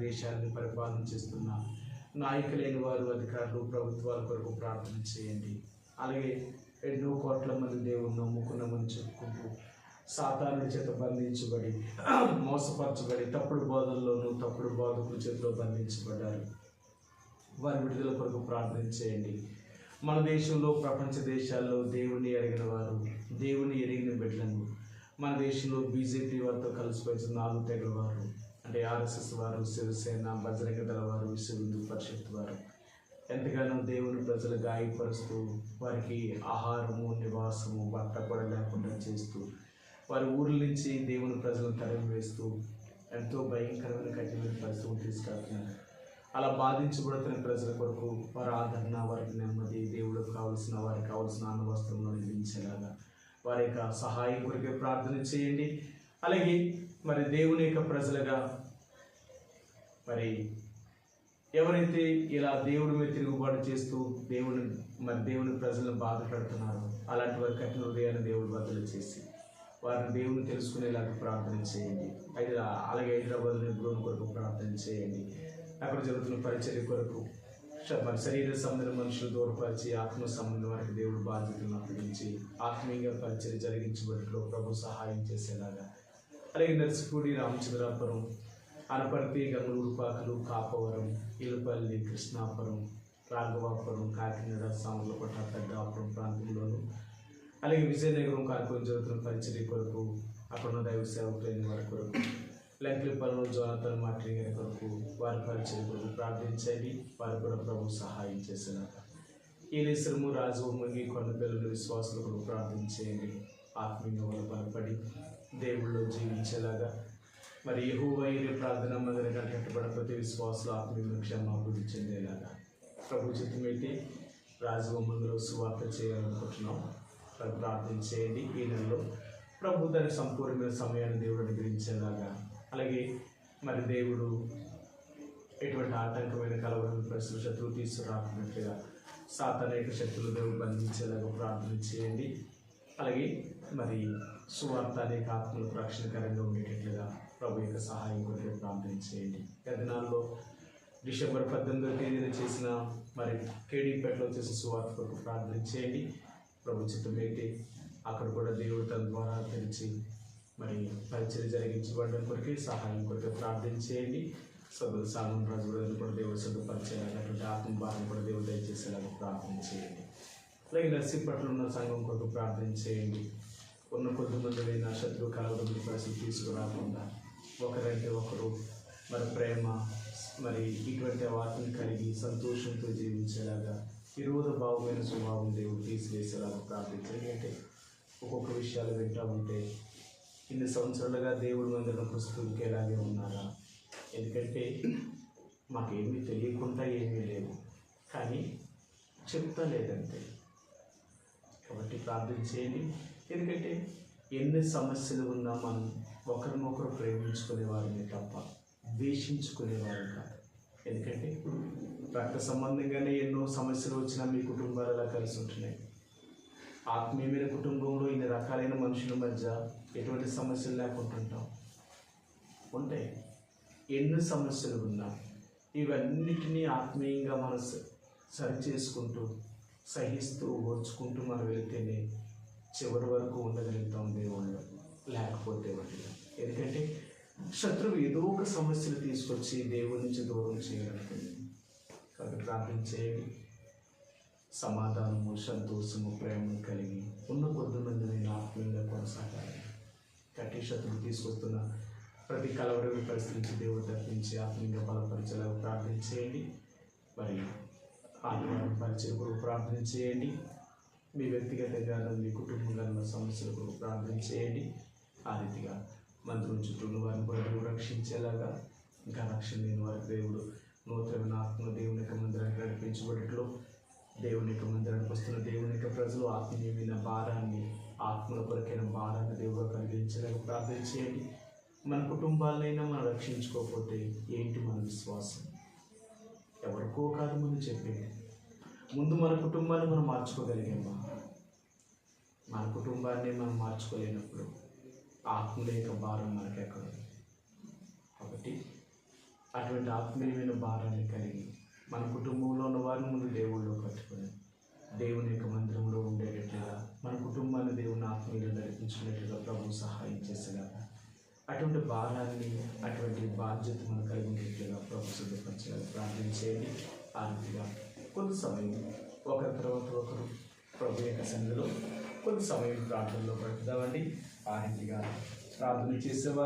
దేశాన్ని పరిపాలన చేస్తున్న నాయకులైన వారు, అధికారులు, ప్రభుత్వాల కొరకు ప్రార్థన చేయండి. అలాగే ఎన్నో కోట్ల మంది దేవుణ్ణి నమ్ముకున్నామని చెప్పుకుంటూ సాతానుడి చేత బంధించబడి, మోసపరచబడి, తప్పుడు బోధనలోనూ తప్పుడు బోధకుల చేతిలో బంధించబడ్డారు. వారి విడుదల కొరకు ప్రార్థన చేయండి. మన దేశంలో, ప్రపంచ దేశాల్లో దేవుణ్ణి ఎరిగిన వారు, దేవుని ఎరిగిన బిడ్డలను మన దేశంలో బీజేపీ వారితో కలిసిపోయిన 4 తెగల వారు, అంటే ఆర్ఎస్ఎస్ వారు, శివసేన, బజరంగ దళ వారు, విశ్వ హిందూ పరిషత్ వారు ఎంతగానో దేవుని ప్రజలు గాయపరుస్తూ, వారికి ఆహారము, నివాసము, బట్ట కూడా లేకుండా చేస్తూ, వారి ఊర్ల నుంచి దేవుని ప్రజలను తరిమి వేస్తూ ఎంతో భయంకరమైన కఠినమైన పరిస్థితులు తీసుకెళ్తున్నారు. అలా బాధించబడుతున్న ప్రజల కొరకు వారి ఆదరణ, వారికి నెమ్మది, దేవుడికి కావలసిన, వారికి కావలసిన అన్నవస్త్రంలో నిలించేలాగా వారి యొక్క సహాయం కొరకే ప్రార్థన చేయండి. అలాగే మరి దేవుని యొక్క ప్రజలుగా మరి ఎవరైతే ఇలా దేవుడి మీద తిరుగుబాటు చేస్తూ దేవుని ప్రజలను బాధ పెడుతున్నారో అలాంటి వారి కఠిన హృదయాన్ని దేవుడు బదులు చేసి వారిని దేవుని తెలుసుకునేలాగా ప్రార్థన చేయండి. అలాగే హైదరాబాద్ గ్రోన్ కొరకు ప్రార్థన చేయండి. అక్కడ జరుగుతున్న పరిచర్య కొరకు మరి శరీర సంబంధం మనుషులు దూరపరిచి ఆత్మ సంబంధం వారికి దేవుడు బాధ్యతలను అప్పగించి ఆత్మీయంగా పరిచర్య జరిగించబడిలో ప్రభు సహాయం చేసేలాగా, అలాగే నర్సిపూడి, రామచంద్రాపురం, అనపర్తి, గంగళూరుపాకలు, కాపవరం, ఇలుపల్లి, కృష్ణాపురం, రాఘవాపురం, కాకినాడ, సామర్లకోట, పెద్దాపురం ప్రాంతంలోను, అలాగే విజయనగరం, కార్యక్రమం జరుగుతున్న పరిచర్య కొరకు అక్కడున్న దైవ సేవకులైన వారి కొరకు, లెంకలిపల్లిలో జోనాథన్ మార్టిన్ గారి కొరకు వారి పరిచర్య కొరకు ప్రార్థించండి. వారు కూడా ప్రభు సహాయం చేసేలాగా, ఏలేశ్వరము, రాజవొమ్మంగి, కొండపిల్లలు విశ్వాసుల కొరకు ప్రార్థించేయండి. ఆత్మీయంగా వాళ్ళు బలపడి దేవుళ్ళు జీవించేలాగా, మరి యెహోవా యిరే ప్రార్థన మందిరం కట్టబడిన ప్రతి విశ్వాసులు ఆత్మీయ క్షేమాభివృద్ధి చెందేలాగా ప్రభు చిత్తమైతే రాజవొమ్మంగిలో సువార్త చేయాలనుకుంటున్నాం. ప్రార్థన చేయండి. ఈ నెలలో ప్రభు దాని సంపూర్ణమైన సమయాన్ని దేవుడు అనుగ్రహించేలాగా, అలాగే మరి దేవుడు ఎటువంటి ఆటంకమైన కలవరమైన పరిస్థితులు శత్రువు తీసుకురాకున్నట్లుగా సాతానిక శక్తులు దేవుడు బంధించేలాగా ప్రార్థన చేయండి. అలాగే మరి సువార్త అనేక ఆత్మలకు రక్షణకరంగా ఉండేటట్లుగా ప్రభు యొక్క సహాయం కొరకు ప్రార్థన చేయండి. గత దినాల్లో డిసెంబర్ 18వ తేదీన చేసిన మరి కేడీపేటలో చేసిన సువార్త కొరకు ప్రార్థన చేయండి. ప్రభు చిత్తమైతే అక్కడ కూడా దేవుడు తన ద్వారా తెలిసి మరి పరిచయం జరిగించబడడం కొరకే సహాయం కొరకే ప్రార్థన చేయండి. సభ్యులు సామాన్ రాజు కూడా దేవుడు సిద్ధపరిచేలాగా, అటువంటి ఆత్మ భారం కూడా దేవుడు దయచేసేలాగా ప్రార్థన చేయండి. అలాగే నర్సీపట్నంలో ఉన్న సంఘం కొరకు ప్రార్థన చేయండి. ఉన్న కొద్దిమంది నా శత్రువు కలవడం పరిస్థితి తీసుకురాకుండా ఒకరంటే ఒకరు మరి ప్రేమ మరి ఇటువంటి వాటిని కలిగి సంతోషంతో జీవించేలాగా, విరోధ భావమైన స్వభావం దేవుడు తీసివేసేలాగా ప్రార్థించండి. అంటే ఒక్కొక్క విషయాలు వింటూ ఉంటే ఇన్ని సంవత్సరాలుగా దేవుడు మందిరం పుస్తకెలాగే ఉన్నారా? ఎందుకంటే మాకేమీ తెలియకుండా ఏమీ లేవు, కానీ చెప్తా లేదంతే. కాబట్టి ప్రార్థన చేయండి. ఎందుకంటే ఎన్ని సమస్యలు ఉన్నా మనం ఒకరినొకరు ప్రేమించుకునేవారిని తప్ప ద్వేషించుకునేవారు కాదు. ఎందుకంటే రక్త సంబంధంగానే ఎన్నో సమస్యలు వచ్చినా మీ కుటుంబాలు అలా కలిసి ఉంటున్నాయి. ఆత్మీయమైన కుటుంబంలో ఇన్ని రకాలైన మనుషుల మధ్య ఎటువంటి సమస్యలు లేకుంటుంటాం ఉంటాయి. ఎన్ని సమస్యలు ఉన్నా ఇవన్నిటినీ ఆత్మీయంగా మనం సరి చేసుకుంటూ సహిస్తూ ఓర్చుకుంటూ మనం వెళితేనే చివరి వరకు ఉండగలుగుతాం దేవుళ్ళు, లేకపోతే వాటిలో. ఎందుకంటే శత్రువు ఏదో ఒక సమస్యలు తీసుకొచ్చి దేవుడి నుంచి దూరం చేయగలుగుతుంది. కాబట్టి ప్రార్థన చేయండి. సమాధానము, సంతోషము, ప్రేమను కలిగి ఉన్న కొద్దిమంది నేను ఆత్మీయంగా కొనసాగాలి. కట్టి శత్రువు తీసుకొస్తున్న ప్రతి కలవరమైన పరిస్థితి నుంచి దేవుడు తప్పించి ఆత్మీయంగా బలపరిచేలాగా ప్రార్థన చేయండి. మరి ఆదివారం పరిచయం కొరకు ప్రార్థన చేయండి. మీ వ్యక్తిగతంగా మీ కుటుంబంగా ఉన్న సమస్యల కొరకు ప్రార్థన చేయండి. ఆ రీతిగా మందిరం చుట్టూ వారిని కూడా దేవుడు రక్షించేలాగా, ఇంకా రక్షణ లేని వారికి దేవుడు నూతనమైన ఆత్మ దేవుని యొక్క మందిరానికి నడిపించబడిలో, దేవుని యొక్క మందిరానికి వస్తున్న దేవుని యొక్క ప్రజలు ఆత్మీయమైన భారాన్ని, ఆత్మల కొరకైన భారాన్ని దేవుడు కలిగించేలాగా ప్రార్థన చేయండి. మన కుటుంబాలనైనా మనం రక్షించుకోకపోతే ఏంటి మన విశ్వాసం? ఎవరికో కాదు మనం చెప్పేది. ముందు మన కుటుంబాన్ని మనం మార్చుకోగలిగామా? మన కుటుంబాన్ని మనం మార్చుకోలేనప్పుడు ఆత్మల యొక్క భారం మనకి ఎక్కడ? కాబట్టి అటువంటి ఆత్మీయమైన భారాన్ని కలిగి మన కుటుంబంలో ఉన్న వారిని ముందు దేవుళ్ళలో కట్టుకొని దేవుని యొక్క మందిరంలో ఉండేటట్లుగా మన కుటుంబాన్ని దేవుని ఆత్మీయులు నడిపించుకునేట్టుగా ప్రభు సహాయం చేసేలాగా, అటువంటి భారాన్ని, అటువంటి బాధ్యత మనం కలిగి ఉండేట్లుగా ప్రభు సిద్ధపరిచేలాగా ప్రార్థన చేయండి. ఆ రీతిగా కొంత సమయం ఒకరి తర్వాత ఒకరు ప్రభు యొక్క సన్నిధిలో కొంత సమయం ప్రార్థనలో గడుపుదామండి. ఆ రీతిగా ప్రార్థన చేసేవారు